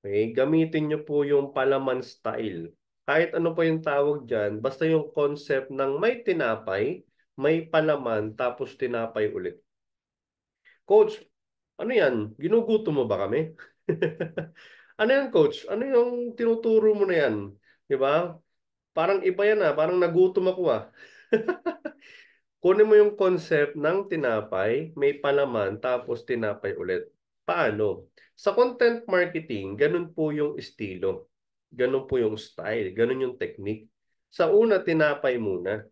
Okay, gamitin nyo po yung palaman style. Kahit ano pa yung tawag dyan, basta yung concept ng may tinapay, may palaman, tapos tinapay ulit. Coach, ano yan? Ginuguto mo ba kami? Ano yan, coach? Ano yung tinuturo mo na yan? Di ba? Parang iba yan parang nagutom ako Kunin mo yung concept ng tinapay, may palaman, tapos tinapay ulit. Paano? Sa content marketing, ganun po yung estilo. Ganun po yung style. Ganun yung technique. Sa una, tinapay muna.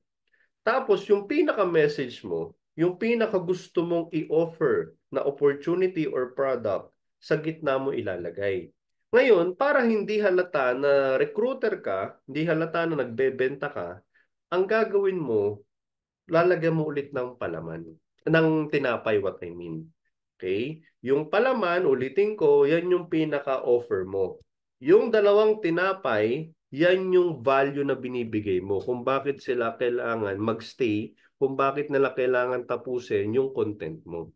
Tapos yung pinaka-message mo, yung pinaka-gusto mong i-offer na opportunity or product, sa gitna mo ilalagay. Ngayon, para hindi halata na recruiter ka, hindi halata na nagbebenta ka, ang gagawin mo, lalagyan mo ulit ng palaman. Ng tinapay, what I mean. Okay? Yung palaman, ulitin ko, yan yung pinaka-offer mo. Yung dalawang tinapay, yan yung value na binibigay mo. Kung bakit sila kailangan magstay, kung bakit nila kailangan tapusin yung content mo.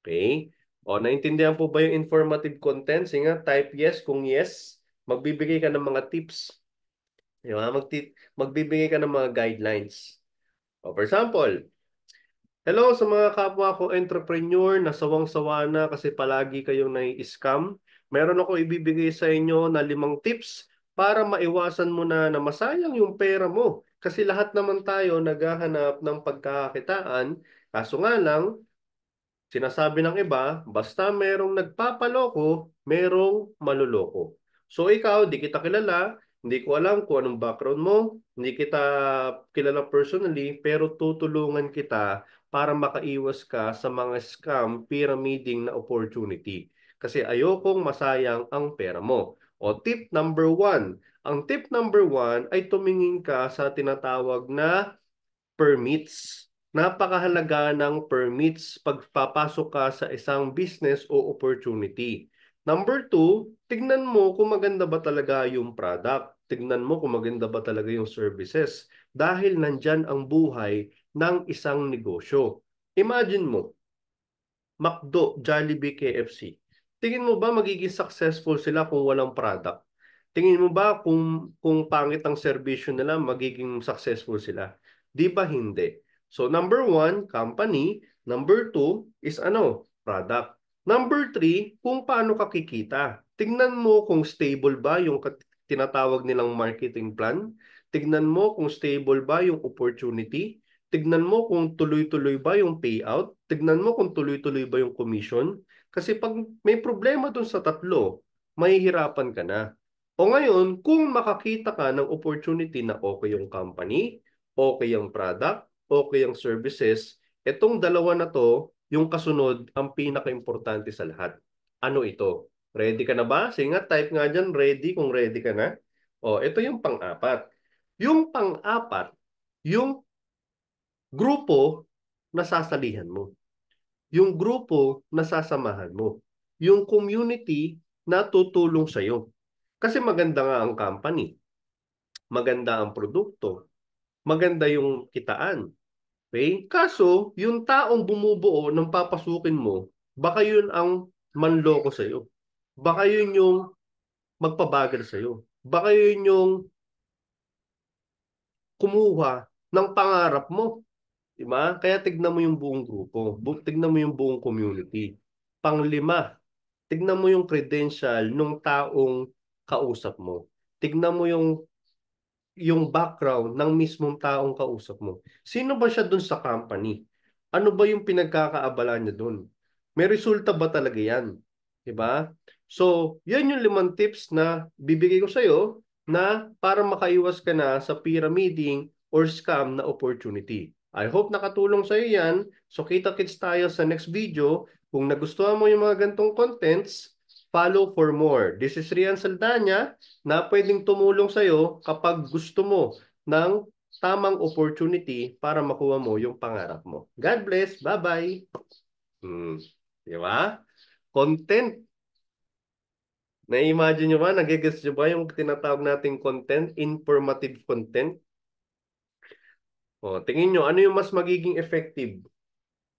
Okay? O, naintindihan po ba yung informative content? Sige nga, type yes kung yes. Magbibigay ka ng mga tips. Diba? Magbibigay ka ng mga guidelines. O, for example, hello sa mga kapwa ko entrepreneur na sawang-sawa na kasi palagi kayong nai-scam. Meron ako ibibigay sa inyo na 5 tips para maiwasan mo na masayang yung pera mo. Kasi lahat naman tayo naghahanap ng pagkakakitaan. Kaso nga lang, sinasabi ng iba, basta merong nagpapaloko, merong maluloko. So ikaw, di kita kilala, hindi ko alam kung anong background mo, hindi kita kilala personally, pero tutulungan kita para makaiwas ka sa mga scam, pyramiding na opportunity. Kasi ayokong masayang ang pera mo. O tip number 1. Ang tip number 1 ay tumingin ka sa tinatawag na permits. Napakahalaga ng permits pagpapasok ka sa isang business o opportunity. Number 2, tignan mo kung maganda ba talaga yung product. Tignan mo kung maganda ba talaga yung services. Dahil nandyan ang buhay ng isang negosyo. Imagine mo, McDo, Jollibee, KFC. Tingin mo ba magiging successful sila kung walang product? Tingin mo ba kung pangit ang serbisyo nila, magiging successful sila? Di ba hindi? So number 1, company. Number 2 is product. Number 3, kung paano ka kikita. Tingnan mo kung stable ba yung tinatawag nilang marketing plan. Tignan mo kung stable ba yung opportunity. Tignan mo kung tuloy-tuloy ba yung payout. Tignan mo kung tuloy-tuloy ba yung commission. Kasi pag may problema dun sa tatlo, mahihirapan ka na. O ngayon, kung makakita ka ng opportunity na okay yung company, okay yung product, okay yung services, itong dalawa na to, yung kasunod, ang pinaka-importante sa lahat. Ano ito? Ready ka na ba? Sige nga, type nga dyan, ready kung ready ka na. O, ito yung pang-apat. Yung pang-apat, yung grupo na sasalihan mo. Yung grupo na sasamahan mo. Yung community na tutulong sa'yo. Kasi maganda nga ang company. Maganda ang produkto. Maganda yung kitaan. Okay? Kaso, yung taong bumubuo ng papasukin mo, baka yun ang manloko sa'yo. Baka yun yung magpabagal sa'yo. Baka yun yung kumuha ng pangarap mo. Diba? Kaya tignan mo yung buong grupo. Tignan mo yung buong community. Panglima, tignan mo yung credential ng taong kausap mo. Tignan mo yung background ng mismong taong kausap mo. Sino ba siya dun sa company? Ano ba yung pinagkakaabala niya dun? May resulta ba talaga yan? Diba? So, yan yung 5 tips na bibigay ko sa'yo na para makaiwas ka na sa pyramiding or scam na opportunity. I hope nakatulong sa'yo yan. So, kita-kits tayo sa next video. Kung nagustuhan mo yung mga gantong contents, follow for more. This is Rian Saldana na pwedeng tumulong sa'yo kapag gusto mo ng tamang opportunity para makuha mo yung pangarap mo. God bless. Bye-bye. Di ba? Content. Na-imagine nyo ba? Nagigets nyo ba yung tinatawag nating content? Informative content? O, tingin nyo, ano yung mas magiging effective?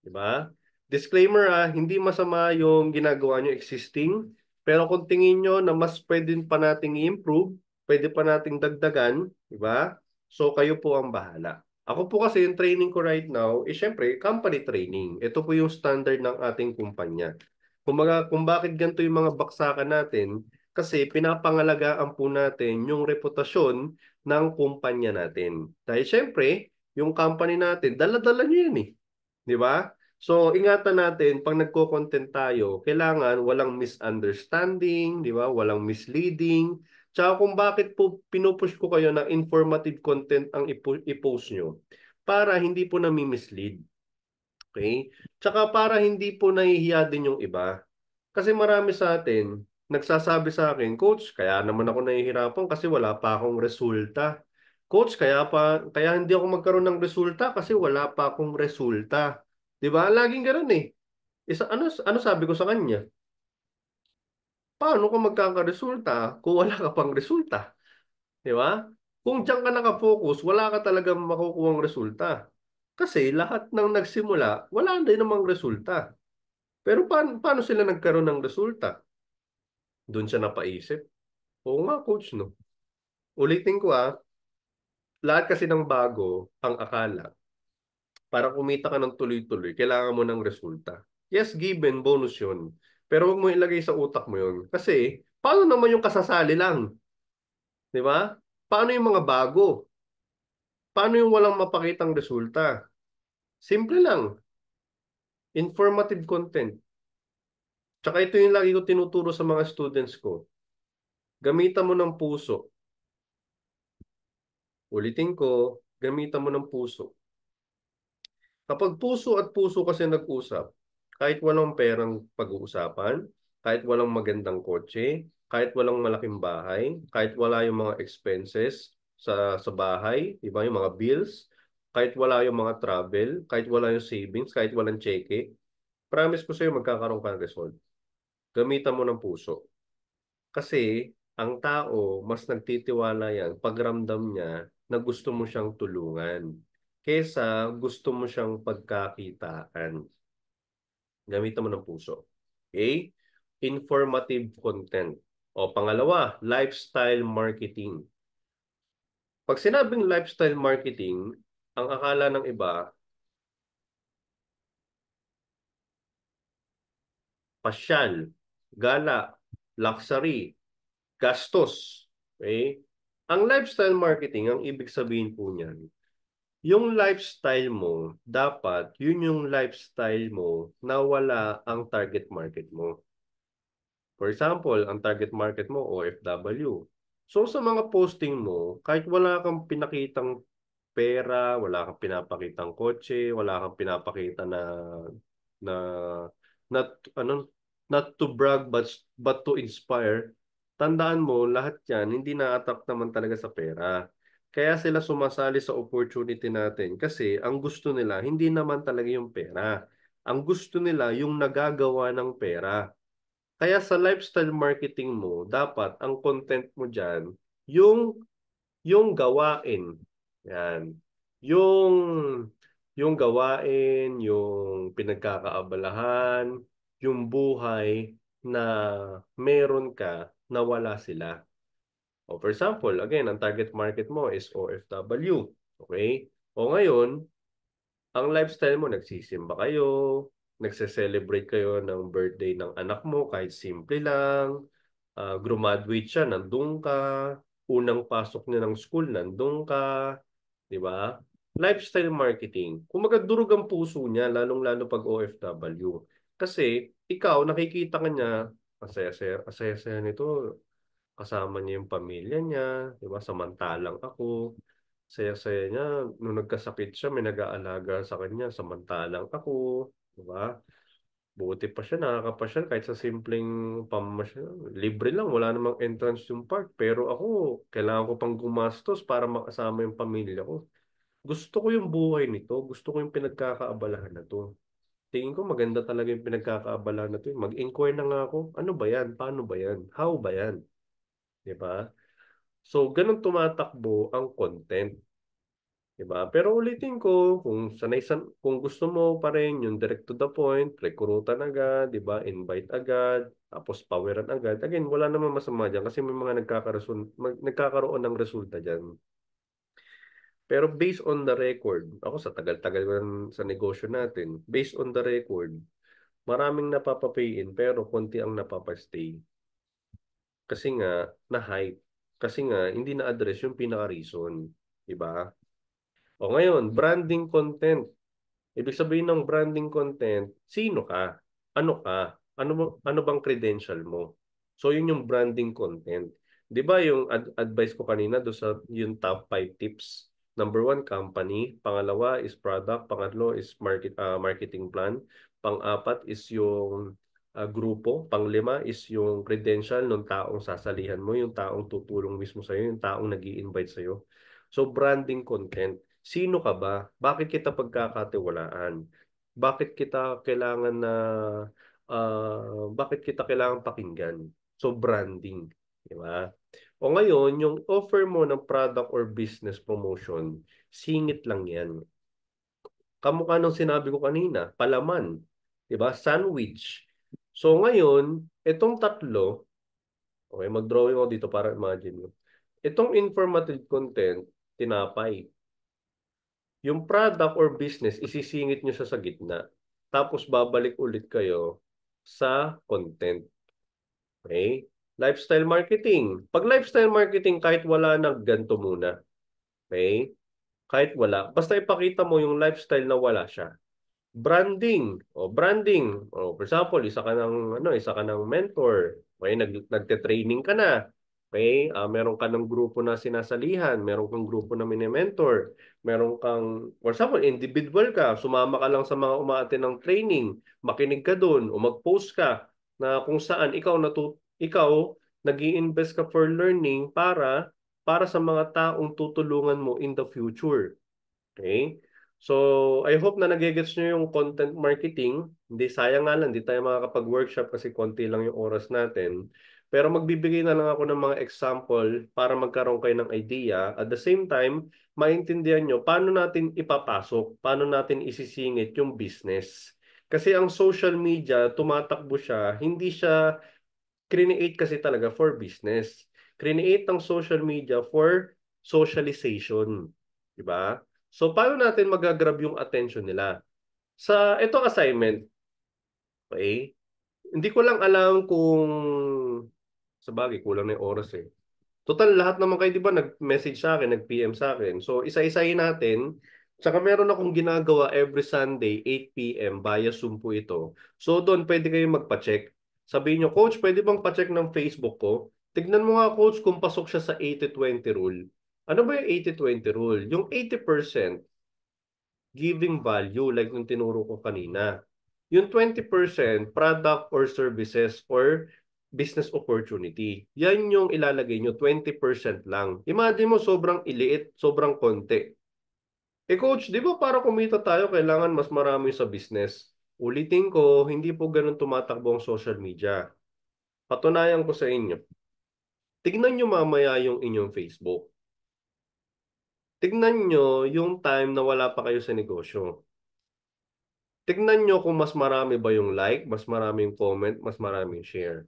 Di ba? Disclaimer hindi masama yung ginagawa nyo existing, pero kung tingin nyo na mas pwede pa nating i-improve, pwede pa nating dagdagan, di ba? So kayo po ang bahala. Ako po kasi yung training ko right now, syempre, company training. Ito po yung standard ng ating kumpanya. Kung bakit ganito yung mga baksakan natin, kasi pinapangalagaan po natin yung reputasyon ng kumpanya natin. Dahil syempre, yung company natin, dala-dala nyo yun eh. Di ba? So, ingatan natin, pag nagko-content tayo, kailangan walang misunderstanding, di ba? Walang misleading. Tsaka kung bakit po pinupush ko kayo na informative content ang i-post nyo, para hindi po nami-mislead. Okay? Tsaka para hindi po nahihiya din yung iba. Kasi marami sa atin, nagsasabi sa akin, Coach, kaya naman ako nahihirapan kasi wala pa akong resulta. Coach, kaya hindi ako magkaroon ng resulta kasi wala pa akong resulta. 'Di ba? Laging ganoon eh. Ano sabi ko sa kanya? Paano ka magkakaresulta kung wala ka pang resulta? 'Di ba? Kung diyan ka nakafocus, wala ka talagang makukuhang resulta. Kasi lahat ng nagsimula, wala din namang resulta. Pero paano sila nagkaroon ng resulta? Doon siya napaisip. Oo nga, coach, no? Ulitin ko lahat kasi ng bago ang akala. Para kumita ka ng tuloy-tuloy, kailangan mo ng resulta. Yes, given, bonus yun. Pero huwag mo ilagay sa utak mo yun. Kasi, paano naman yung kasasali lang? Di ba? Paano yung mga bago? Paano yung walang mapakitang resulta? Simple lang. Informative content. Tsaka ito yung lagi ko tinuturo sa mga students ko. Gamitan mo ng puso. Ulitin ko, gamitan mo ng puso. Kapag puso at puso kasi nag-usap, kahit walang perang pag-uusapan, kahit walang magandang kotse, kahit walang malaking bahay, kahit wala yung mga expenses sa bahay, iba yung mga bills, kahit wala yung mga travel, kahit wala yung savings, kahit walang cheque, promise ko sa'yo magkakaroon ka ng result. Gamitan mo ng puso. Kasi ang tao, mas nagtitiwala yan pag ramdam niya na gusto mo siyang tulungan kesa gusto mo siyang pagkakitaan. Gamitan mo ng puso. Okay? Informative content. O pangalawa, lifestyle marketing. Pag sinabing lifestyle marketing, ang akala ng iba, pasyal, gala, luxury, gastos. Okay? Ang lifestyle marketing, ang ibig sabihin po niyan, yung lifestyle mo, dapat yun yung lifestyle mo na wala ang target market mo. For example, ang target market mo, OFW. So sa mga posting mo, kahit wala kang pinakitang pera, wala kang pinapakitang kotse, wala kang pinapakita na not not to brag but to inspire. Tandaan mo, lahat 'yan hindi na-attract naman talaga sa pera. Kaya sila sumasali sa opportunity natin kasi ang gusto nila hindi naman talaga yung pera. Ang gusto nila yung nagagawa ng pera. Kaya sa lifestyle marketing mo, dapat ang content mo diyan yung gawain. Yan. Yung gawain, yung pinagkakaabalahan, yung buhay na meron ka na wala sila. O for example, again, ang target market mo is OFW. Okay? O ngayon, Ang lifestyle mo, nagsisimba kayo, nagse-celebrate kayo ng birthday ng anak mo kahit simple lang, graduate siya, nandun ka, unang pasok niya ng school, nandun ka, di ba? Lifestyle marketing. Kumaga durog ang puso niya, lalong-lalo pag OFW. Kasi ikaw, nakikita ka niya, asaya-saya nito, kasama niya yung pamilya niya, di ba? Samantalang ako, saya-saya niya, nung nagkasakit siya, may nag-aalaga sa kanya, samantalang ako, di ba? Buti pa siya, nakakapasyal kahit sa simpleng pamasyal. Libre lang, wala namang entrance yung park. Pero ako, kailangan ko pang gumastos para makasama yung pamilya ko. Gusto ko yung buhay nito. Gusto ko yung pinagkakaabalahan na to. Tingin ko maganda talaga yung pinagkakaabalahan na to. Mag-inquire na nga ako. Ano ba yan? Paano ba yan? How ba yan? Di ba? So, ganun tumatakbo ang content. Diba? Pero ulitin ko, kung gusto mo pa rin yung direct to the point, rekrutan agad, 'di ba? Invite agad, tapos poweran agad. Again, wala namang masama diyan kasi may mga nagkakaroon ng resulta diyan. Pero based on the record, ako sa tagal-tagal ko sa negosyo natin, based on the record, maraming napapapayin pero konti ang napapastay. Kasi nga na-hype. Kasi nga hindi na-address yung pinaka-reason, 'di ba? O ngayon, branding content. Ibig sabihin ng branding content, sino ka? Ano ka? Ano bang credential mo? So yun yung branding content. 'Di ba yung advice ko kanina do sa yung top 5 tips? Number one, company. Pangalawa is product. Pangatlo is marketing plan. Pang-apat is yung grupo. Panglima is yung credential ng taong sasalihan mo, yung taong tutulong mismo sa'yo, yung taong nag-i-invite sa'yo. So branding content. Sino ka ba? Bakit kita pagkakatiwalaan? Bakit kita kailangan pakinggan? So branding, di ba? O ngayon, yung offer mo ng product or business promotion, singit lang 'yan. Kamukha nung sinabi ko kanina, palaman, di ba? Sandwich. So ngayon, itong tatlo, okay, mag-drawing ako dito para imagine mo. Itong informative content, tinapay. Yung product or business, isisingit nyo siya sa gitna. Tapos babalik ulit kayo sa content. Okay? Lifestyle marketing. Pag lifestyle marketing, kahit wala na, ganito muna. Okay? Kahit wala. Basta ipakita mo yung lifestyle na wala siya. Branding. O branding. O for example, isa ka ng mentor. Okay, nagte-training ka na. Okay, meron ka ng grupo na sinasalihan, meron kang grupo na mini-mentor, meron kang, for example, individual ka, sumama ka lang sa mga umaattend ng training, makinig ka doon o mag-post ka na kung saan ikaw nag-i-invest ka for learning para sa mga taong tutulungan mo in the future. Okay? So, I hope na nagigets nyo yung content marketing. Hindi, sayang nga lang, hindi tayo makakapag-workshop kasi konti lang yung oras natin. Pero magbibigay na lang ako ng mga example para magkaroon kayo ng idea. At the same time, maintindihan nyo paano natin ipapasok, paano natin isisingit yung business. Kasi ang social media, tumatakbo siya, hindi siya create kasi talaga for business. Create ang social media for socialization. Diba? So, paano natin magagrab yung attention nila? Sa itong assignment, okay? Hindi ko lang alam kung sa bagay, kulang na yung oras eh. Total, lahat naman kayo, di ba, nag-message sa akin, nag-PM sa akin. So, isa-isahin natin. Tsaka meron akong ginagawa every Sunday, 8 p.m. via Zoom po ito. So, doon pwede kayong magpa-check. Sabihin nyo, Coach, pwede bang pa-check ng Facebook ko? Tignan mo nga, Coach, kung pasok siya sa 80-20 rule. Ano ba yung 80-20 rule? Yung 80% giving value, like yung tinuro ko kanina. Yung 20% product or services or business opportunity. Yan yung ilalagay nyo, 20% lang. Imagine mo, sobrang iliit, sobrang konti. Eh coach, di ba para kumita tayo, kailangan mas marami sa business? Ulitin ko, hindi po ganun tumatakbo ang social media. Patunayan ko sa inyo. Tignan nyo mamaya yung inyong Facebook. Tignan nyo yung time na wala pa kayo sa negosyo. Tignan nyo kung mas marami ba yung like, mas maraming comment, mas maraming share.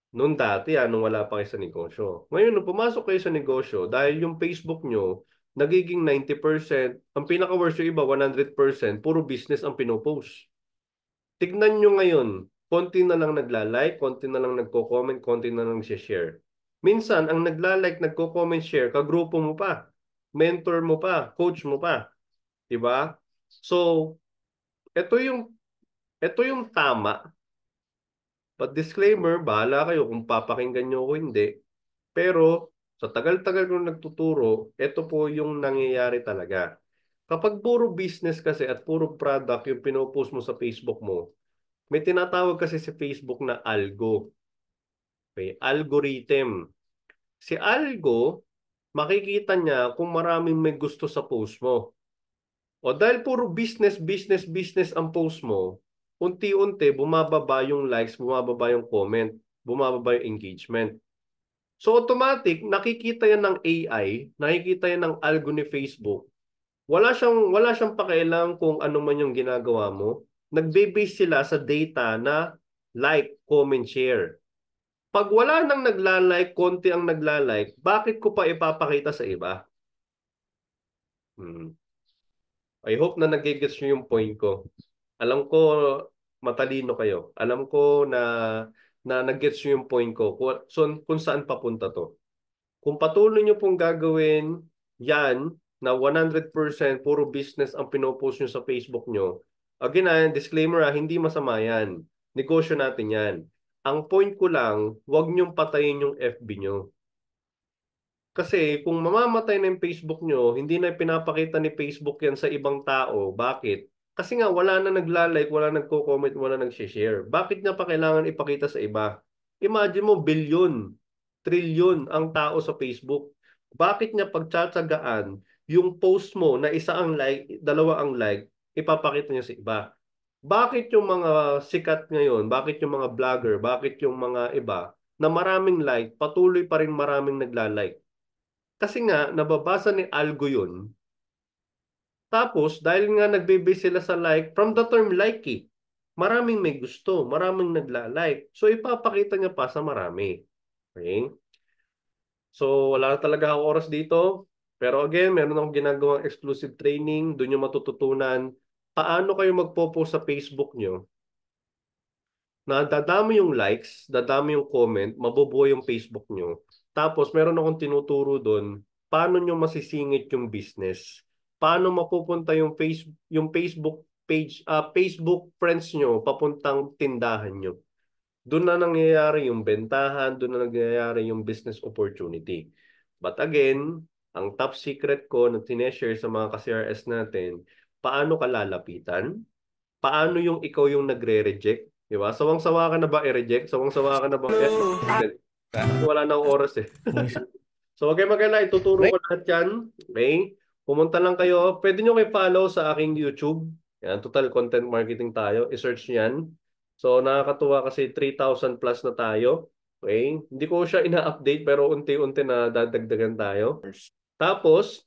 Noon dati, nung wala pa kayo sa negosyo. Ngayon, nung pumasok kayo sa negosyo, dahil yung Facebook nyo, nagiging 90%. Ang pinaka-worst yung iba, 100%, puro business ang pinopost. Tignan nyo ngayon, konti na lang nagla-like, konti na lang nagko-comment, konti na lang share. Minsan, ang nagla-like, nagko-comment, share, kagrupo mo pa, mentor mo pa, coach mo pa. Diba? So, ito yung tama. But disclaimer, bahala kayo kung papakinggan nyo o hindi. Pero sa tagal-tagal kong nagtuturo, ito po yung nangyayari talaga. Kapag puro business kasi at puro product yung pinopost mo sa Facebook mo, may tinatawag kasi si Facebook na algo. Okay? Algorithm. Si algo, makikita niya kung maraming may gusto sa post mo. O dahil puro business, business, business ang post mo, unti-unti bumababa yung likes, bumababa yung comment, bumababa yung engagement. So automatic, nakikita yan ng AI, nakikita yan ng algo ni Facebook. Wala siyang pakialam kung ano man yung ginagawa mo. Nagbe-base sila sa data na like, comment, share. Pag wala nang nagla-like, konti ang nagla-like, bakit ko pa ipapakita sa iba? I hope na nagigets nyo yung point ko. Alam ko matalino kayo. Alam ko na nag-gets nyo yung point ko. So, kung saan papunta to. Kung patuloy nyo pong gagawin yan na 100% puro business ang pinopost nyo sa Facebook nyo, again, disclaimer, hindi masama yan. Negosyo natin yan. Ang point ko lang, huwag nyong patayin yung FB nyo. Kasi kung mamamatay na yung Facebook nyo, hindi na pinapakita ni Facebook yan sa ibang tao. Bakit? Kasi nga wala na nagla-like, wala nagko-comment, wala nag-share. Bakit niya pa kailangan ipakita sa iba? Imagine mo, bilyon, trilyon ang tao sa Facebook. Bakit niya pagtsatsagaan yung post mo na isa ang like, dalawa ang like, ipapakita niya sa iba? Bakit yung mga sikat ngayon, bakit yung mga vlogger, bakit yung mga iba na maraming like, patuloy pa rin maraming nagla-like? Kasi nga, nababasa ni algo yun. Tapos, dahil nga nagbe-base sila sa like, from the term like eh, maraming may gusto, maraming nagla-like. So, ipapakita niya pa sa marami. Okay? So, wala na talaga ako oras dito. Pero again, meron akong ginagawang exclusive training. Doon nyo matututunan paano kayo magpo-post sa Facebook nyo na dadami yung likes, dadami yung comment, mabubuo yung Facebook nyo. Tapos meron akong tinuturo doon, paano nyo masisingit yung business. Paano mapupunta yung Facebook page, Facebook friends nyo papuntang tindahan nyo. Doon na nangyayari yung bentahan, doon na nangyayari yung business opportunity. But again, ang top secret ko na tineshare sa mga ka-CRS natin, paano ka lalapitan? Paano yung ikaw yung nagre-reject? Di ba? Sawang-sawa ka na ba i-reject? Sawang-sawa ka na ba? Wala na akong oras eh. So, wag kayo mag-alala. Ituturo ko lahat yan. Okay? Pumunta lang kayo. Pwede nyo kayo follow sa aking YouTube. Yan, total content marketing tayo. I-search yan. So, nakakatuwa kasi 3,000 plus na tayo. Okay? Hindi ko siya ina-update pero unti-unti na dadagdagan tayo. Tapos,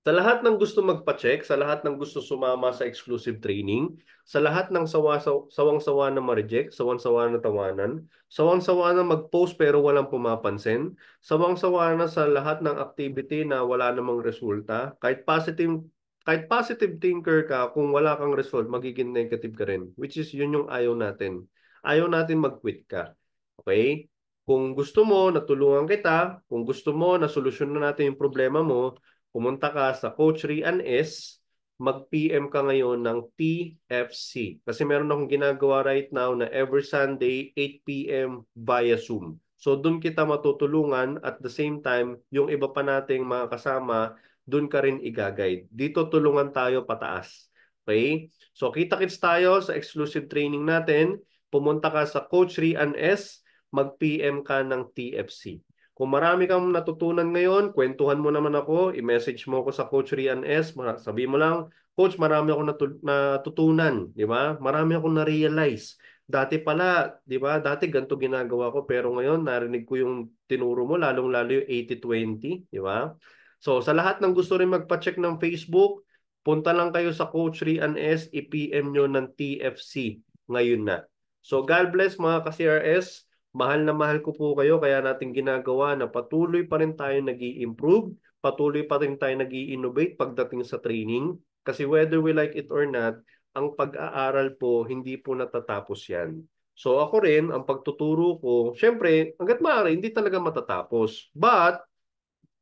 sa lahat ng gusto magpa-check, sa lahat ng gusto sumama sa exclusive training, sa lahat ng sawang-sawa na ma-reject, sawang-sawa na tawanan, sawang-sawa na mag-post pero walang pumapansin, sawang-sawa na sa lahat ng activity na wala namang resulta, kahit positive thinker ka, kung wala kang result, magiging negative ka rin. Which is yun yung ayaw natin. Ayaw natin mag-quit ka. Okay? Kung gusto mo, natulungan kita. Kung gusto mo, nasolusyonan natin yung problema mo, pumunta ka sa Coach Rian S, mag-PM ka ngayon ng TFC. Kasi meron akong ginagawa right now na every Sunday, 8 p.m. via Zoom. So doon kita matutulungan at the same time, yung iba pa nating mga kasama, doon ka rin i-guide. Dito tulungan tayo pataas. Okay? So kita-kits tayo sa exclusive training natin. Pumunta ka sa Coach Rian S, mag-PM ka ng TFC. Kung marami kang natutunan ngayon, kwentuhan mo naman ako, i-message mo ako sa Coach Rian S. Sabi mo lang, Coach, marami akong natutunan, di ba? Marami akong na-realize. Dati pala, di ba? Dati ganito ginagawa ko, pero ngayon narinig ko yung tinuro mo, lalong-lalo yung 80-20, di ba? So, sa lahat ng gusto rin magpa-check ng Facebook, punta lang kayo sa Coach Rian S, i-PM nyo ng TFC ngayon na. So, God bless mga ka-CRS. Mahal na mahal ko po kayo kaya natin ginagawa na patuloy pa rin tayo nag-i-improve, patuloy pa rin tayo nag-i-innovate pagdating sa training. Kasi whether we like it or not, ang pag-aaral po, hindi po natatapos yan. So ako rin, ang pagtuturo ko, syempre, hanggat maaari, hindi talaga matatapos. But,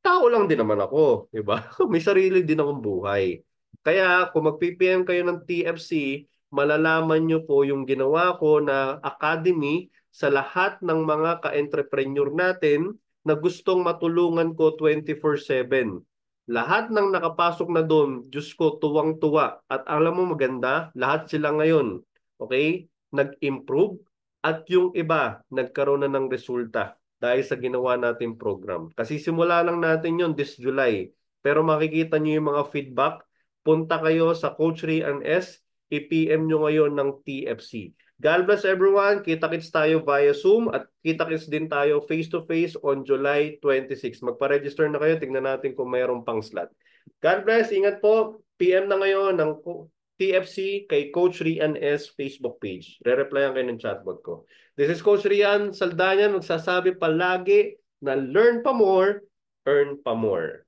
tao lang din naman ako, di ba? May sarili din akong buhay. Kaya kung mag-PPM kayo ng TFC, malalaman nyo po yung ginawa ko na academy sa lahat ng mga ka-entrepreneur natin na gustong matulungan ko 24/7. Lahat ng nakapasok na doon, Diyos ko, tuwang-tuwa. At alam mo maganda, lahat sila ngayon, okay, nag-improve at yung iba, nagkaroon na ng resulta dahil sa ginawa nating program. Kasi simula lang natin yon this July. Pero makikita nyo yung mga feedback. Punta kayo sa Coach Rian S. I-PM nyo ngayon ng TFC. God bless everyone. Kita-kits tayo via Zoom at kita-kits din tayo face-to-face on July 26. Magpa-register na kayo. Tingnan natin kung mayroong pang slot. God bless. Ingat po. PM na ngayon ng TFC kay Coach Rian S. Facebook page. Re-replyan kayo ng chatbot ko. This is Coach Rian Saldañan, magsasabi palagi na learn pa more, earn pa more.